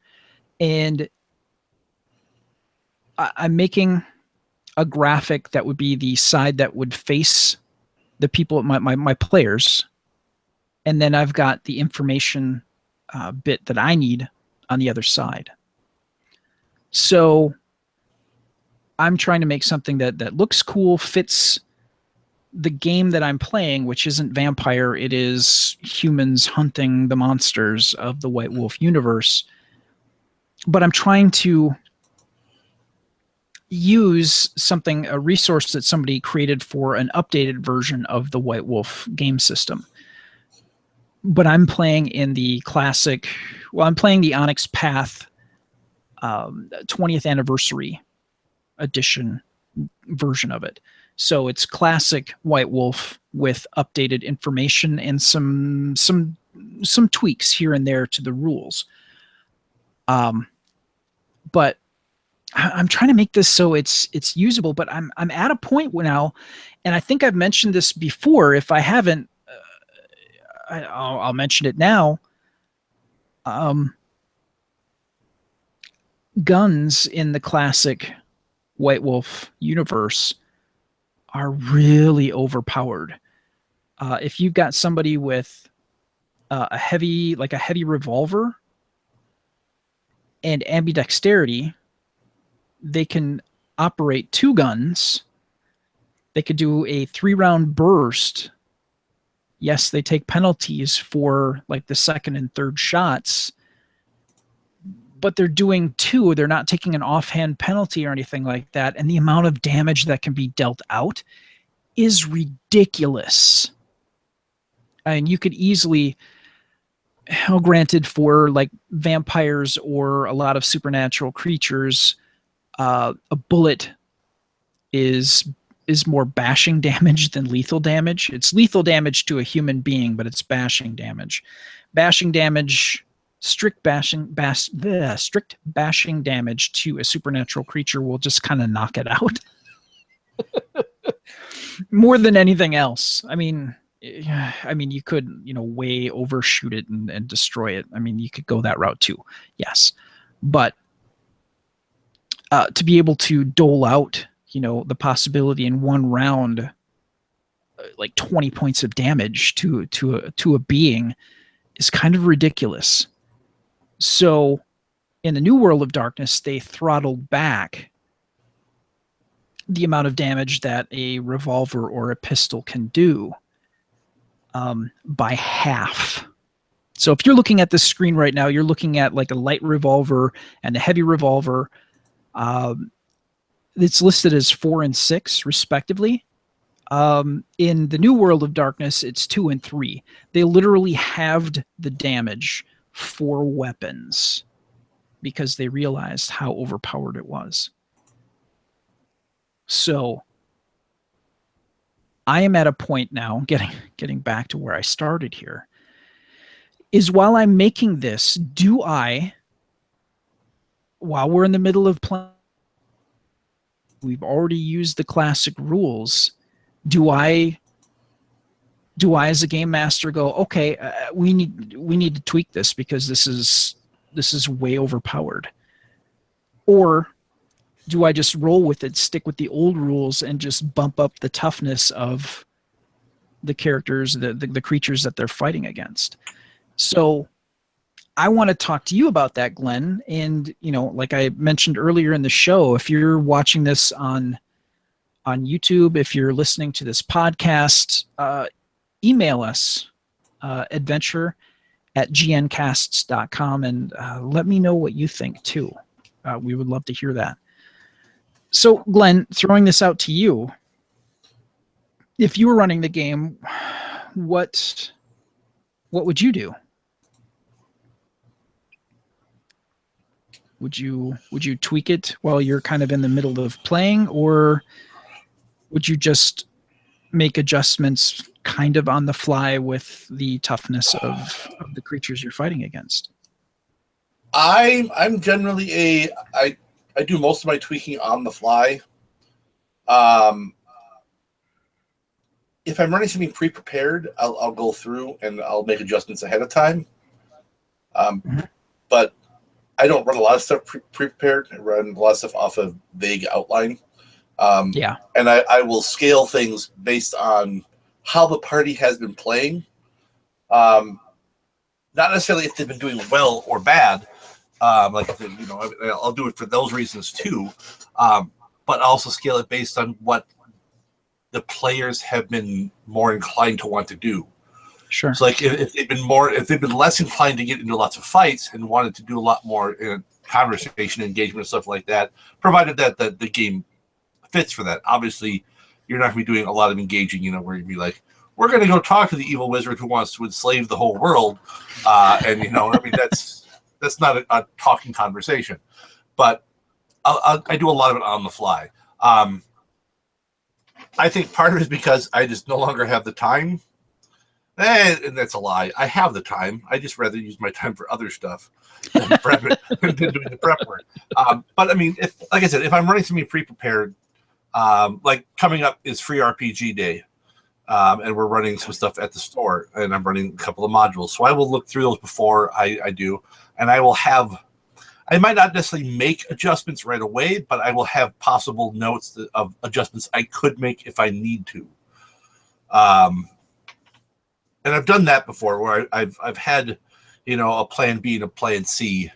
And I'm making a graphic that would be the side that would face the people, my players, and then I've got the information bit that I need on the other side. So I'm trying to make something that looks cool, fits the game that I'm playing, which isn't Vampire. It is humans hunting the monsters of the White Wolf universe. But I'm trying to use a resource that somebody created for an updated version of the White Wolf game system. But I'm playing in the classic, I'm playing the Onyx Path 20th anniversary edition version of it. So it's classic White Wolf with updated information and some tweaks here and there to the rules. But I'm trying to make this so it's usable. But I'm at a point now, and I think I've mentioned this before. If I haven't, I'll mention it now. Guns in the classic White Wolf universe are really overpowered. If you've got somebody with a heavy revolver and ambidexterity, they can operate 2 guns. They could do a 3-round burst. Yes, they take penalties for like the second and third shots, but they're doing 2. They're not taking an offhand penalty or anything like that. And the amount of damage that can be dealt out is ridiculous. And you could easily, granted, for like vampires or a lot of supernatural creatures, a bullet is more bashing damage than lethal damage. It's lethal damage to a human being, but it's bashing damage. Strict bashing damage to a supernatural creature will just kind of knock it out. More than anything else. I mean, you could, way overshoot it and destroy it. I mean, you could go that route too. Yes. But to be able to dole out, the possibility in one round, like 20 points of damage to a being is kind of ridiculous. So in the New World of Darkness, they throttled back the amount of damage that a revolver or a pistol can do by half. So if you're looking at this screen right now, you're looking at like a light revolver and a heavy revolver. It's listed as 4 and 6 respectively. In the New World of Darkness, it's 2 and 3. They literally halved the damage for weapons because they realized how overpowered it was. So I am at a point now, getting back to where I started here, is while I'm making this, while we're in the middle of playing, we've already used the classic rules, do I as a game master go, okay, we need to tweak this because this is way overpowered? Or do I just roll with it, stick with the old rules, and just bump up the toughness of the characters, the creatures that they're fighting against? So I want to talk to you about that, Glenn. And, like I mentioned earlier in the show, if you're watching this on YouTube, if you're listening to this podcast, email us, adventure@gncasts.com, and let me know what you think too. We would love to hear that. So, Glenn, throwing this out to you, if you were running the game, what would you do? Would you tweak it while you're kind of in the middle of playing, or would you just make adjustments kind of on the fly with the toughness of the creatures you're fighting against? I'm generally I do most of my tweaking on the fly. If I'm running something pre-prepared, I'll go through and I'll make adjustments ahead of time. But I don't run a lot of stuff pre-prepared. I run a lot of stuff off of vague outline. And I will scale things based on how the party has been playing. Not necessarily if they've been doing well or bad. I'll do it for those reasons too. But also scale it based on what the players have been more inclined to want to do. Sure. So, like if they've been less inclined to get into lots of fights and wanted to do a lot more conversation, engagement, and stuff like that, provided that the game fits for that. Obviously, you're not going to be doing a lot of engaging, where you'd be like, we're going to go talk to the evil wizard who wants to enslave the whole world. That's not a talking conversation. but I do a lot of it on the fly. I think part of it is because I just no longer have the time. And that's a lie. I have the time. I just rather use my time for other stuff than than doing the prep work. But I mean, like I said, if I'm running something pre-prepared, like coming up is Free RPG Day, and we're running some stuff at the store, and I'm running a couple of modules. So I will look through those before I do, and I will have. I might not necessarily make adjustments right away, but I will have possible notes of adjustments I could make if I need to. And I've done that before, where I've had, a plan B and a plan C,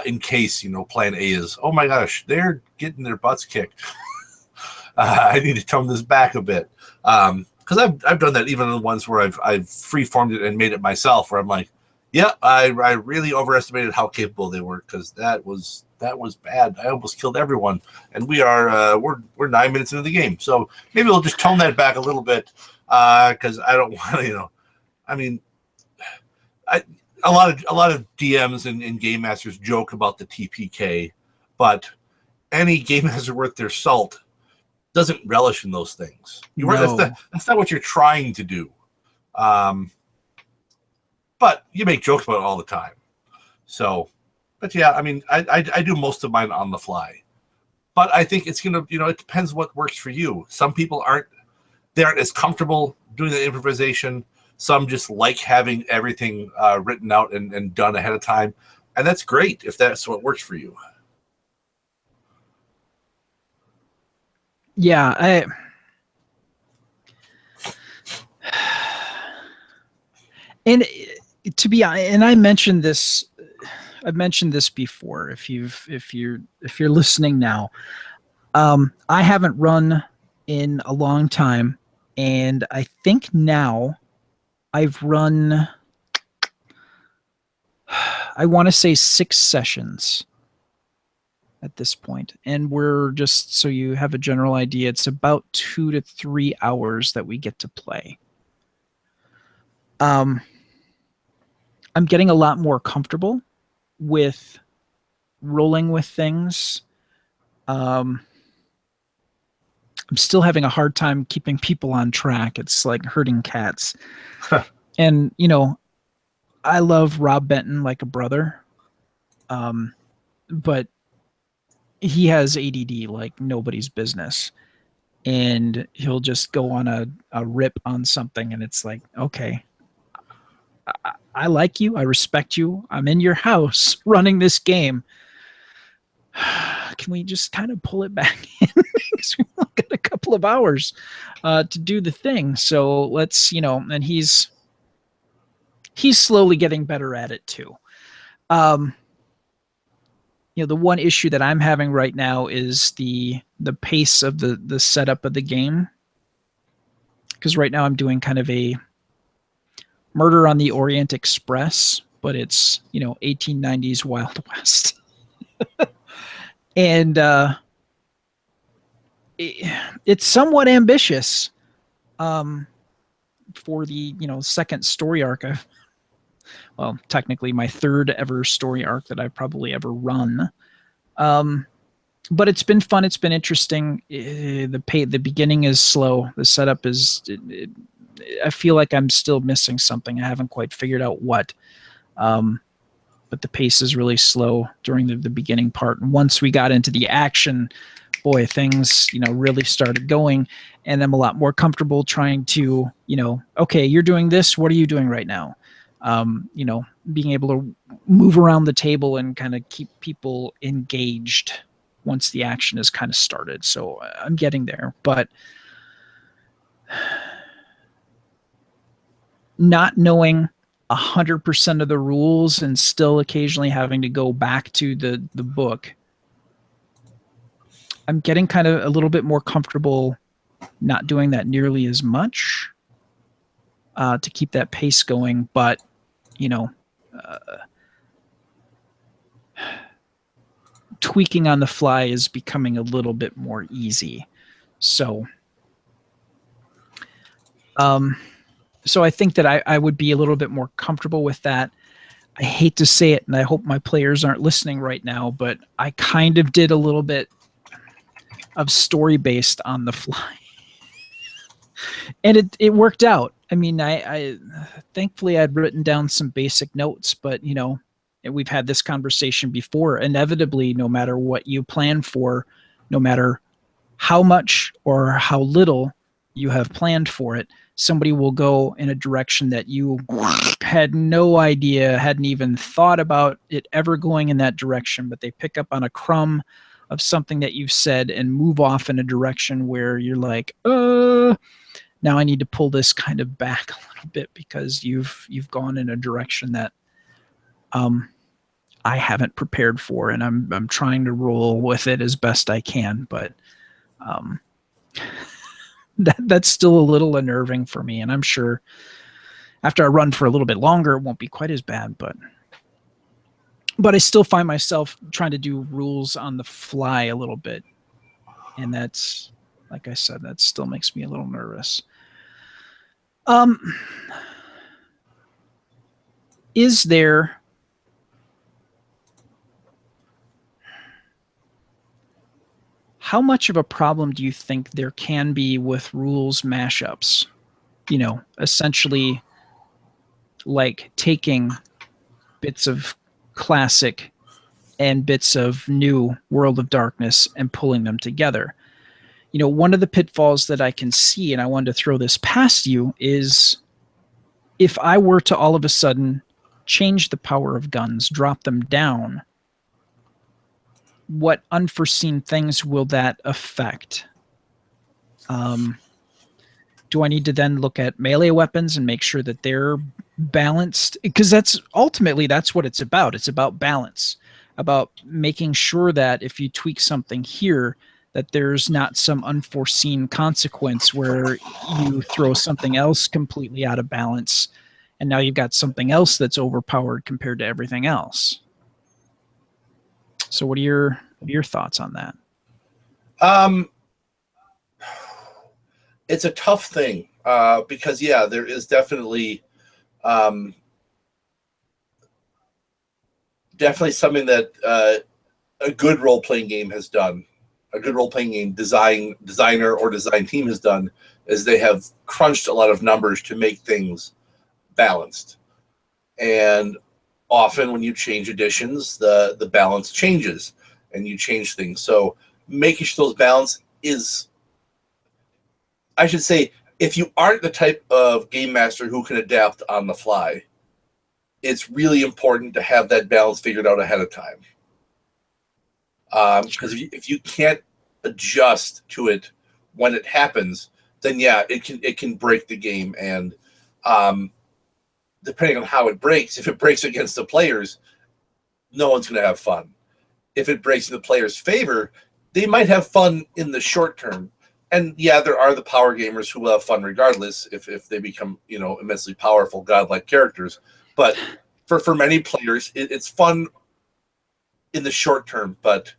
in case plan A is, oh my gosh, they're getting their butts kicked. I need to tone this back a bit, because I've done that even in the ones where I've free-formed it and made it myself, where I'm like, yeah, I really overestimated how capable they were, because that was bad. I almost killed everyone, and we're 9 minutes into the game, so maybe we'll just tone that back a little bit, because I don't want to, I mean, a lot of DMs and game masters joke about the TPK, but any game master worth their salt doesn't relish in those things. That's not what you're trying to do. But you make jokes about it all the time. So, but yeah, I mean, I do most of mine on the fly. But I think it's gonna, it depends what works for you. Some people aren't as comfortable doing the improvisation. Some just like having everything written out and done ahead of time. And that's great if that's what works for you. Yeah, and I mentioned this. I've mentioned this before. If you're listening now, I haven't run in a long time, and I think now I've run, I want to say 6 sessions at this point, and we're just, so you have a general idea, it's about 2 to 3 hours that we get to play. I'm getting a lot more comfortable with rolling with things. I'm still having a hard time keeping people on track. It's like herding cats. And, I love Rob Benton like a brother. But he has ADD like nobody's business. And he'll just go on a rip on something, and it's like, okay, I like you. I respect you. I'm in your house running this game. Can we just kind of pull it back in? Because we've only got a couple of hours to do the thing. So let's, and he's slowly getting better at it too. The one issue that I'm having right now is the pace of the setup of the game. Because right now I'm doing kind of a Murder on the Orient Express, but it's 1890s Wild West. And it's somewhat ambitious for the second story arc. Well, technically my third ever story arc that I've probably ever run. But it's been fun. It's been interesting. The beginning is slow. The setup is. I feel like I'm still missing something. I haven't quite figured out what. But the pace is really slow during the beginning part. And once we got into the action, boy, things, really started going. And I'm a lot more comfortable trying to, okay, you're doing this. What are you doing right now? Being able to move around the table and kind of keep people engaged once the action is kind of started. So I'm getting there, but not knowing 100% of the rules and still occasionally having to go back to the book, I'm getting kind of a little bit more comfortable not doing that nearly as much to keep that pace going. But, tweaking on the fly is becoming a little bit more easy. So, so I think that I would be a little bit more comfortable with that. I hate to say it, and I hope my players aren't listening right now, but I kind of did a little bit of story based on the fly. And it worked out. I mean, I thankfully I'd written down some basic notes, but and we've had this conversation before. Inevitably, no matter what you plan for, no matter how much or how little you have planned for it, somebody will go in a direction that you had no idea, hadn't even thought about it ever going in that direction, but they pick up on a crumb of something that you've said and move off in a direction where you're like, now I need to pull this kind of back a little bit because you've gone in a direction that I haven't prepared for, and I'm trying to roll with it as best I can, but that's still a little unnerving for me, and I'm sure after I run for a little bit longer, it won't be quite as bad, but I still find myself trying to do rules on the fly a little bit, and that's, like I said, that still makes me a little nervous. Is there how much of a problem do you think there can be with rules mashups? Essentially like taking bits of classic and bits of new World of Darkness and pulling them together. One of the pitfalls that I can see, and I wanted to throw this past you, is if I were to all of a sudden change the power of guns, drop them down, what unforeseen things will that affect? Do I need to then look at melee weapons and make sure that they're balanced? Because that's what it's about. It's about balance, about making sure that if you tweak something here, that there's not some unforeseen consequence where you throw something else completely out of balance, and now you've got something else that's overpowered compared to everything else. So what are your thoughts on that? It's a tough thing because, there is definitely something that a good role-playing game has done. A good role-playing game designer or design team has done is they have crunched a lot of numbers to make things balanced. And often when you change additions, the balance changes and you change things. So making sure those balance is, I should say, if you aren't the type of game master who can adapt on the fly, it's really important to have that balance figured out ahead of time. Because if you can't adjust to it when it happens, then it can break the game. And depending on how it breaks, if it breaks against the players, no one's going to have fun. If it breaks in the players' favor, they might have fun in the short term. And there are the power gamers who will have fun regardless if they become immensely powerful godlike characters. But for many players, it's fun in the short term, but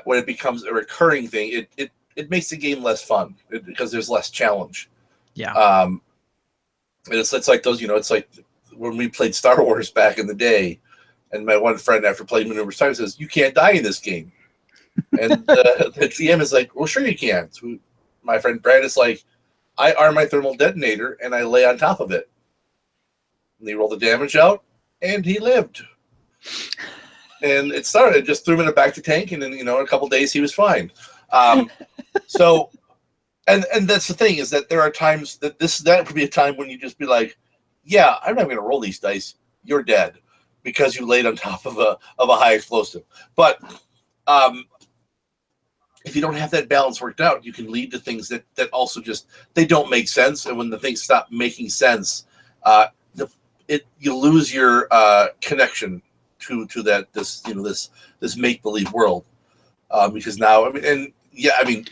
when it becomes a recurring thing, it makes the game less fun because there's less challenge. Yeah. And it's like those, it's like when we played Star Wars back in the day, and my one friend, after playing numerous times, says, "You can't die in this game." And the GM is like, "Well, sure you can." So my friend Brad is like, "I arm my thermal detonator and I lay on top of it." And he rolled the damage out, and he lived. And it started. It just threw him in a back to tank, and then in a couple days he was fine. So, and that's the thing, is that there are times that could be a time when you just be like, "Yeah, I'm not going to roll these dice. You're dead because you laid on top of a high explosive." But if you don't have that balance worked out, you can lead to things that also just, they don't make sense. And when the things stop making sense, you lose your connection to this make-believe world, because now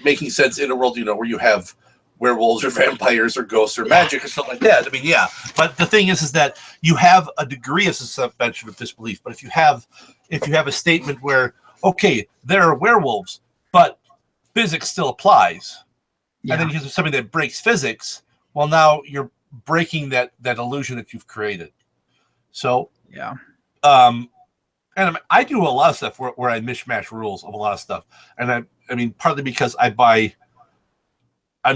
making sense in a world where you have werewolves or vampires or ghosts or magic or something like that. But the thing is that you have a degree of suspension of disbelief. But if you have a statement where, okay, there are werewolves, but physics still applies, and then you have something that breaks physics, well, now you're breaking that illusion that you've created. So Yeah. And I do a lot of stuff where I mishmash rules of a lot of stuff. And I mean, partly because I'm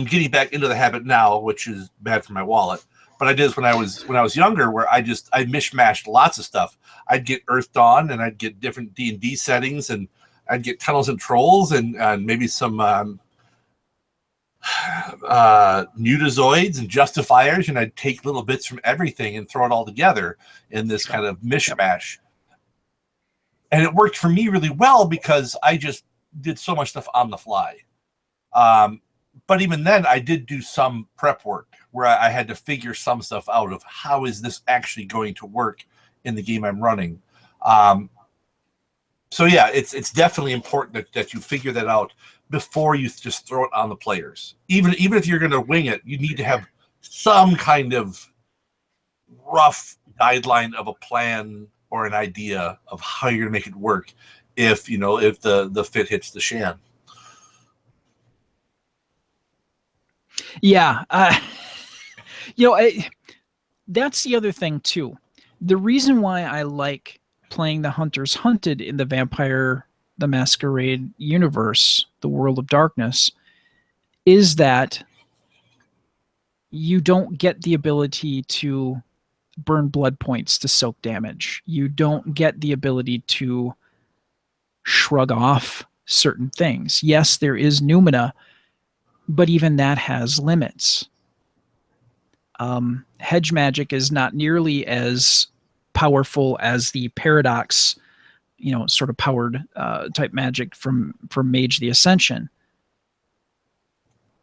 getting back into the habit now, which is bad for my wallet. But I did this when I was younger, where I mishmashed lots of stuff. I'd get Earth Dawn, and I'd get different D&D settings, and I'd get Tunnels and Trolls, and maybe some mutazoids and justifiers, and I'd take little bits from everything and throw it all together in this kind of mishmash. And it worked for me really well because I just did so much stuff on the fly. But even then, I did do some prep work where I had to figure some stuff out of how is this actually going to work in the game I'm running. So yeah, it's definitely important that you figure that out before you just throw it on the players. Even if you're going to wing it, you need to have some kind of rough guideline of a plan or an idea of how you're going to make it work if the fit hits the shan. Yeah. That's the other thing too. The reason why I like playing the Hunters Hunted in the Vampire the Masquerade universe, the World of Darkness, is that you don't get the ability to burn blood points to soak damage. You don't get the ability to shrug off certain things. Yes, there is Numina, but even that has limits. Hedge magic is not nearly as powerful as the paradox, sort of powered type magic from Mage the Ascension.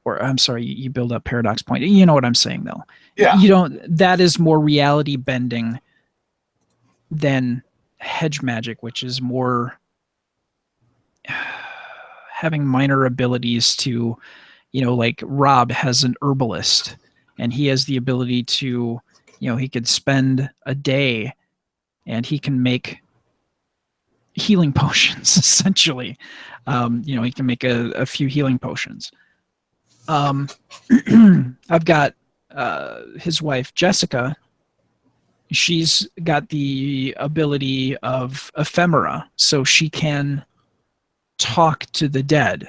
Or I'm sorry, you build up paradox point. You know what I'm saying, though. Yeah. That is more reality bending than hedge magic, which is more having minor abilities to, like Rob has an herbalist, and he has the ability to, he could spend a day and he can make healing potions, essentially. He can make a few healing potions. I've got his wife, Jessica. She's got the ability of ephemera, so she can talk to the dead.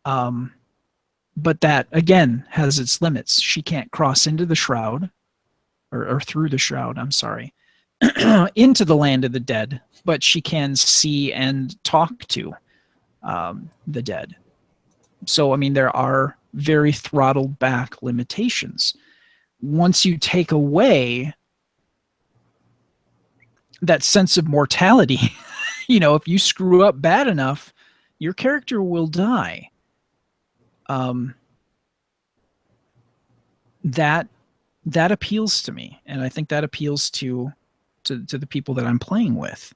But that, again, has its limits. She can't cross into the shroud, or through the shroud, I'm sorry, into the land of the dead, but she can see and talk to the dead. So, I mean, there are very throttled back limitations. Once you take away that sense of mortality, if you screw up bad enough, your character will die. That appeals to me, and I think that appeals to the people that I'm playing with.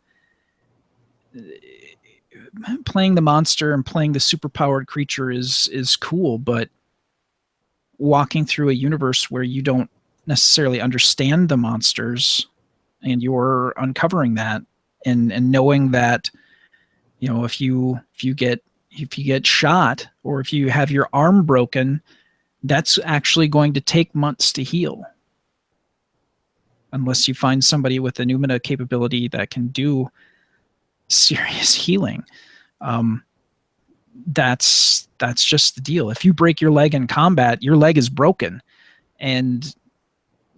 Playing the monster and playing the superpowered creature is cool, but walking through a universe where you don't necessarily understand the monsters and you're uncovering that and knowing that, if you get shot or if you have your arm broken, that's actually going to take months to heal. Unless you find somebody with a Numina capability that can do serious healing. That's just the deal. If you break your leg in combat, your leg is broken and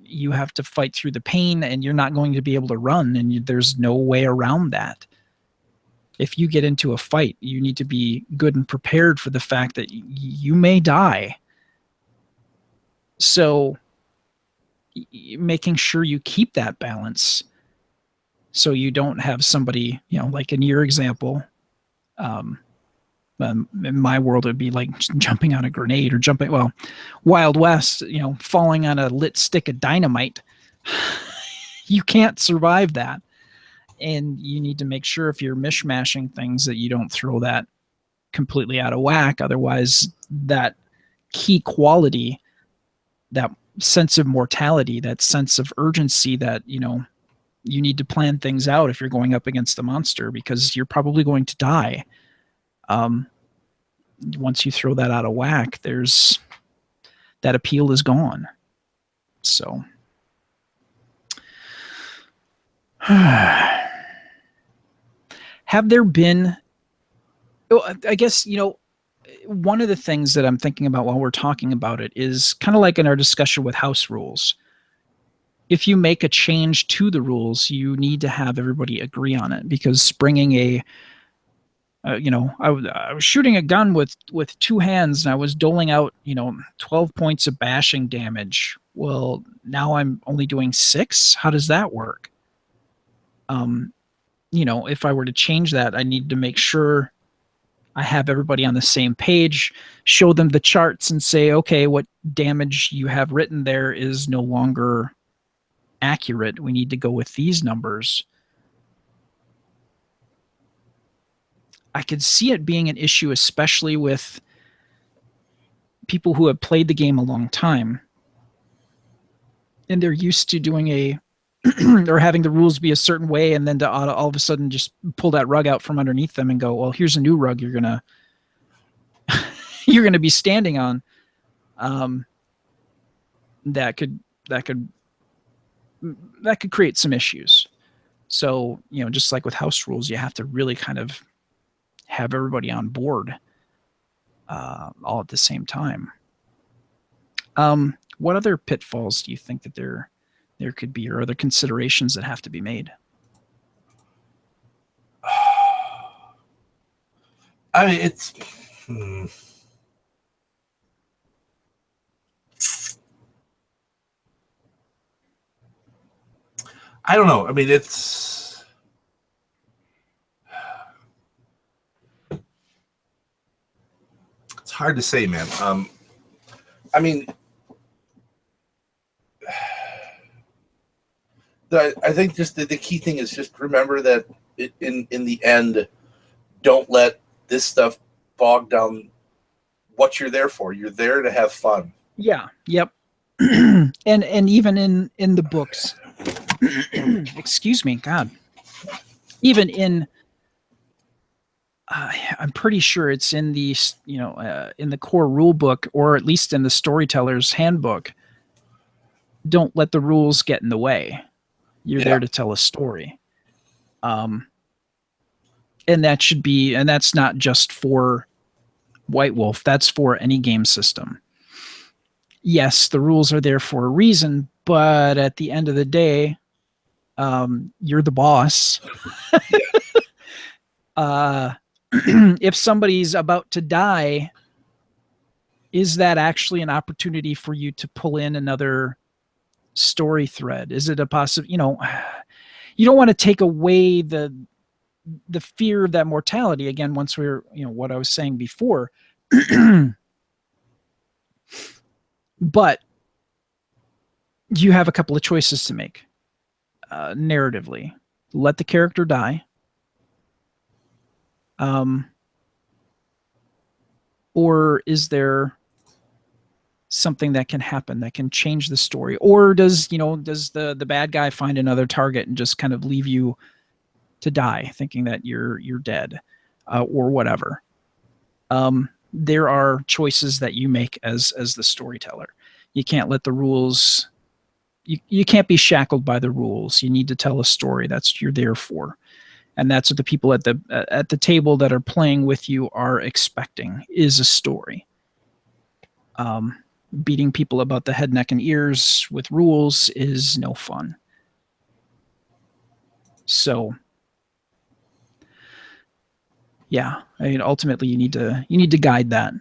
you have to fight through the pain, and you're not going to be able to run, and there's no way around that. If you get into a fight, you need to be good and prepared for the fact that you may die. So making sure you keep that balance so you don't have somebody, like in your example, in my world, it would be like jumping on a grenade or Wild West, falling on a lit stick of dynamite. You can't survive that. And you need to make sure if you're mishmashing things that you don't throw that completely out of whack. Otherwise, that key quality, that sense of mortality, that sense of urgency that, you need to plan things out if you're going up against the monster, because you're probably going to die. Once you throw that out of whack, that appeal is gone. So Have there been, I guess, one of the things that I'm thinking about while we're talking about it is kind of like in our discussion with house rules. If you make a change to the rules, you need to have everybody agree on it, because bringing I was shooting a gun with two hands and I was doling out 12 points of bashing damage. Well, now I'm only doing 6. How does that work? If I were to change that, I need to make sure I have everybody on the same page, show them the charts and say, okay, what damage you have written there is no longer accurate. We need to go with these numbers. I could see it being an issue, especially with people who have played the game a long time and they're used to doing or having the rules be a certain way, and then to all of a sudden just pull that rug out from underneath them and go, well, here's a new rug you're gonna be standing on. That could create some issues. So, just like with house rules, you have to really kind of have everybody on board all at the same time. What other pitfalls do you think that there could be, or other considerations that have to be made? I mean, it's I don't know. I mean, it's hard to say, man. I mean, I think just the key thing is just remember that in the end, don't let this stuff bog down what you're there for. You're there to have fun. Yeah. Yep. and even in the books, excuse me, God, even in, I'm pretty sure it's in the, in the core rule book, or at least in the storyteller's handbook. Don't let the rules get in the way. You're there to tell a story. And that's not just for White Wolf. That's for any game system. Yes, the rules are there for a reason, but at the end of the day, you're the boss. If somebody's about to die, is that actually an opportunity for you to pull in another story thread? Is it a possible, you don't want to take away the fear of that mortality again, once we're, what I was saying before. But you have a couple of choices to make. Narratively, let the character die. Or is there something that can happen that can change the story? Or does the bad guy find another target and just kind of leave you to die thinking that you're dead, or whatever? There are choices that you make as the storyteller. You can't let the rules, you can't be shackled by the rules. You need to tell a story. That's what you're there for. And that's what the people at the table that are playing with you are expecting, is a story. Beating people about the head, neck, and ears with rules is no fun. So, yeah, I mean, ultimately, you need to guide that,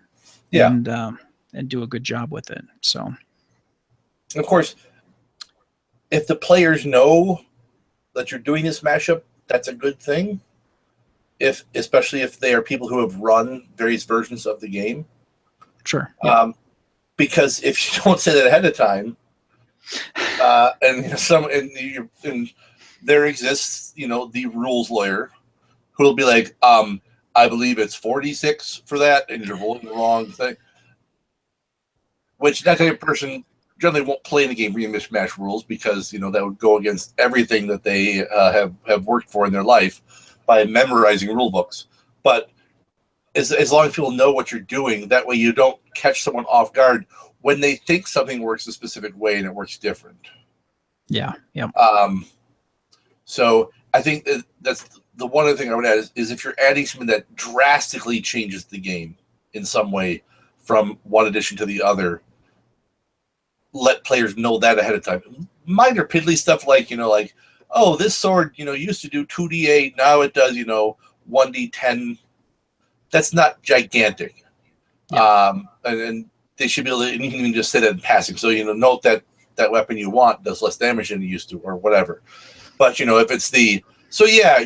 and do a good job with it. So, of course, if the players know that you're doing this mashup, that's a good thing. Especially if they are people who have run various versions of the game. Sure. Yeah. Because if you don't say that ahead of time, and there exists, the rules lawyer who will be like, I believe it's 46 for that, and you're rolling the wrong thing. Which that type of person generally won't play in the game where you mishmash rules, because that would go against everything that they have worked for in their life by memorizing rule books. But as long as people know what you're doing, that way you don't catch someone off guard when they think something works a specific way and it works different. Yeah. Yeah. So I think that's the one other thing I would add is if you're adding something that drastically changes the game in some way from one edition to the other, let players know that ahead of time. Minor piddly stuff like, like, oh, this sword, used to do 2d8, now it does, 1d10. That's not gigantic. Yeah. And they should be able to, and you can even just say that in passing. So, note that weapon you want does less damage than it used to, or whatever. But, if it's you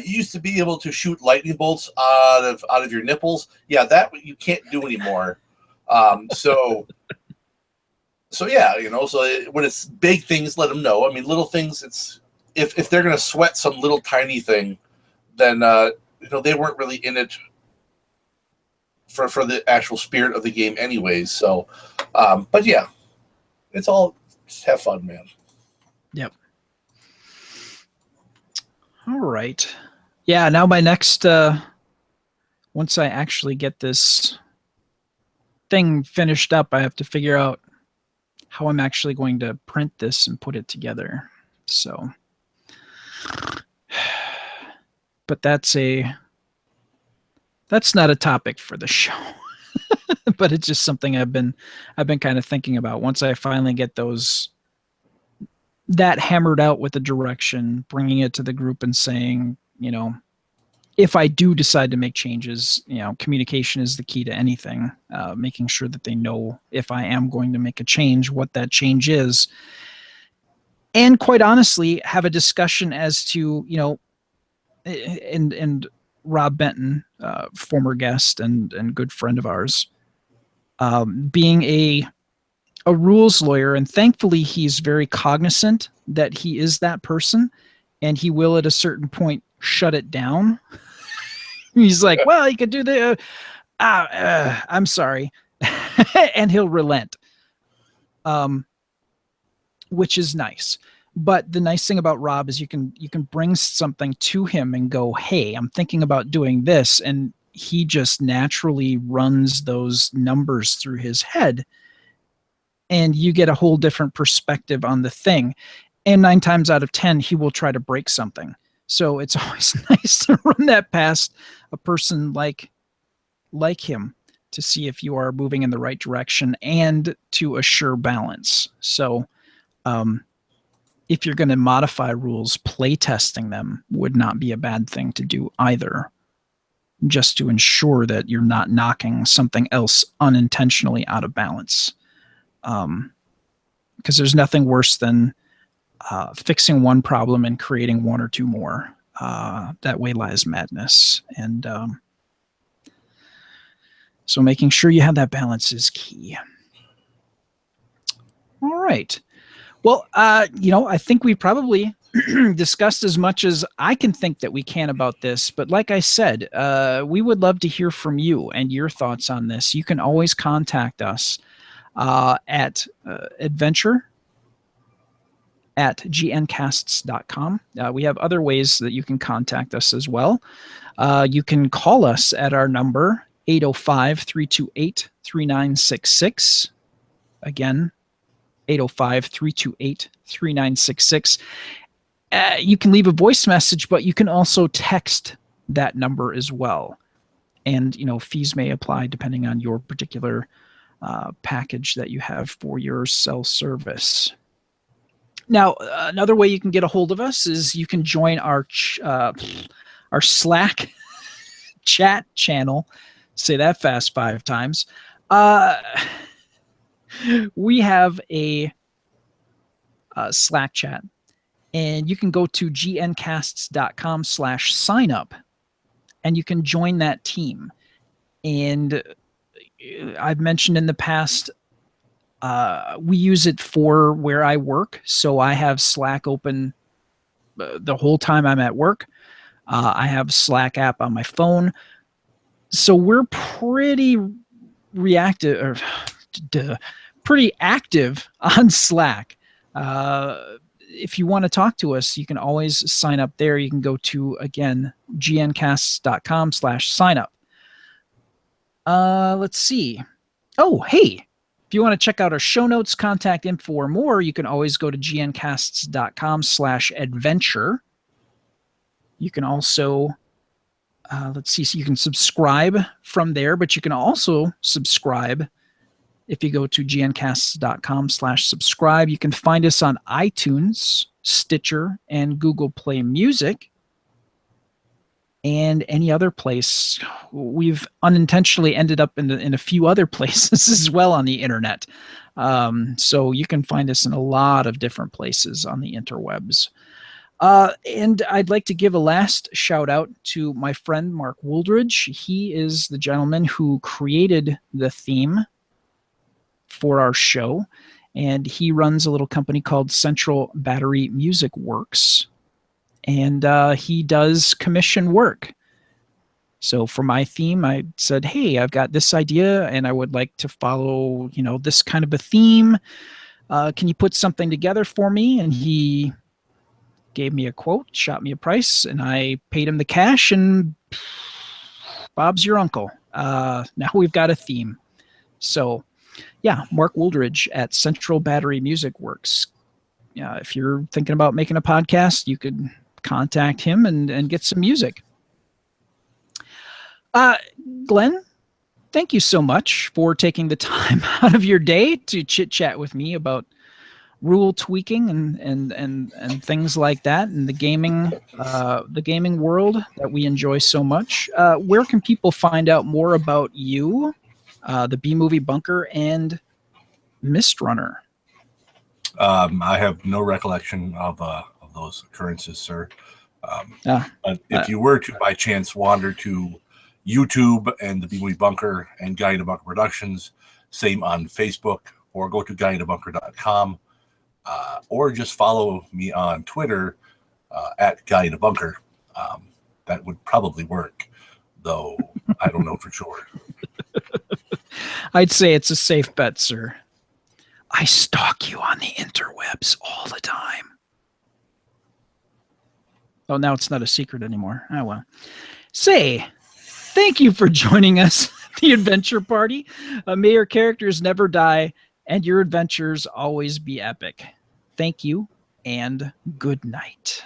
used to be able to shoot lightning bolts out of your nipples. Yeah, that you can't do anymore. So yeah, so when it's big things, let them know. I mean, little things, it's if they're going to sweat some little tiny thing, then they weren't really in it for the actual spirit of the game anyways. So, but yeah, it's all just have fun, man. Yep. All right. Yeah, now my next once I actually get this thing finished up, I have to figure out how I'm actually going to print this and put it together. So, but that's not a topic for the show. But it's just something I've been kind of thinking about. Once I finally get that hammered out with the direction, bringing it to the group and saying, if I do decide to make changes, communication is the key to anything. Making sure that they know if I am going to make a change, what that change is. And quite honestly, have a discussion as to, and Rob Benton, former guest and good friend of ours, being a rules lawyer, and thankfully he's very cognizant that he is that person, and he will at a certain point shut it down. He's like, well, you could do the I'm sorry. And he'll relent, which is nice. But the nice thing about Rob is you can bring something to him and go, hey, I'm thinking about doing this, and he just naturally runs those numbers through his head, and you get a whole different perspective on the thing. And 9 times out of 10, he will try to break something. So it's always nice to run that past a person like him to see if you are moving in the right direction and to assure balance. So if you're going to modify rules, play testing them would not be a bad thing to do either, just to ensure that you're not knocking something else unintentionally out of balance. Because there's nothing worse than fixing one problem and creating 1 or 2 more. That way lies madness. And so making sure you have that balance is key. All right. Well, I think we probably discussed as much as I can think that we can about this. But like I said, we would love to hear from you and your thoughts on this. You can always contact us at adventure@gncasts.com. We have other ways that you can contact us as well. You can call us at our number, 805-328-3966. Again, 805-328-3966. You can leave a voice message, but you can also text that number as well. And, fees may apply depending on your particular package that you have for your cell service. Now, another way you can get a hold of us is you can join our Slack chat channel. Say that fast 5 times. We have a Slack chat, and you can go to gncasts.com/signup, and you can join that team. And I've mentioned in the past, we use it for where I work. So I have Slack open the whole time I'm at work. I have Slack app on my phone. So we're pretty pretty active on Slack. If you want to talk to us, you can always sign up there. You can go to, again, gncasts.com/signup. Let's see. Oh, hey, if you want to check out our show notes, contact info, or more, you can always go to gncasts.com/adventure. You can also, let's see, so you can subscribe from there, but you can also subscribe if you go to gncasts.com/subscribe. You can find us on iTunes, Stitcher, and Google Play Music, and any other place. We've unintentionally ended up in a few other places as well on the internet. So you can find us in a lot of different places on the interwebs. And I'd like to give a last shout out to my friend Mark Wooldridge. He is the gentleman who created the theme for our show, and he runs a little company called Central Battery Music Works, and he does commission work. So for my theme, I said, hey, I've got this idea and I would like to follow, this kind of a theme. Can you put something together for me? And he gave me a quote, shot me a price, and I paid him the cash, and Bob's your uncle. Now we've got a theme. So yeah, Mark Wooldridge at Central Battery Music Works. If you're thinking about making a podcast, you could contact him and get some music. Glenn, thank you so much for taking the time out of your day to chit chat with me about rule tweaking and things like that, and the gaming world that we enjoy so much. Where can people find out more about you, the B-Movie Bunker, and Mist Runner? I have no recollection of those occurrences, sir. But if you were to by chance wander to YouTube and the B-Movie Bunker and Guy in a Bunker Productions, same on Facebook, or go to guyinabunker.com, or just follow me on Twitter at Guy in a Bunker. That would probably work, though I don't know for sure. I'd say it's a safe bet, sir. I stalk you on the interwebs all the time. Oh, now it's not a secret anymore. Oh, well. Say, thank you for joining us, the Adventure Party. May your characters never die and your adventures always be epic. Thank you and good night.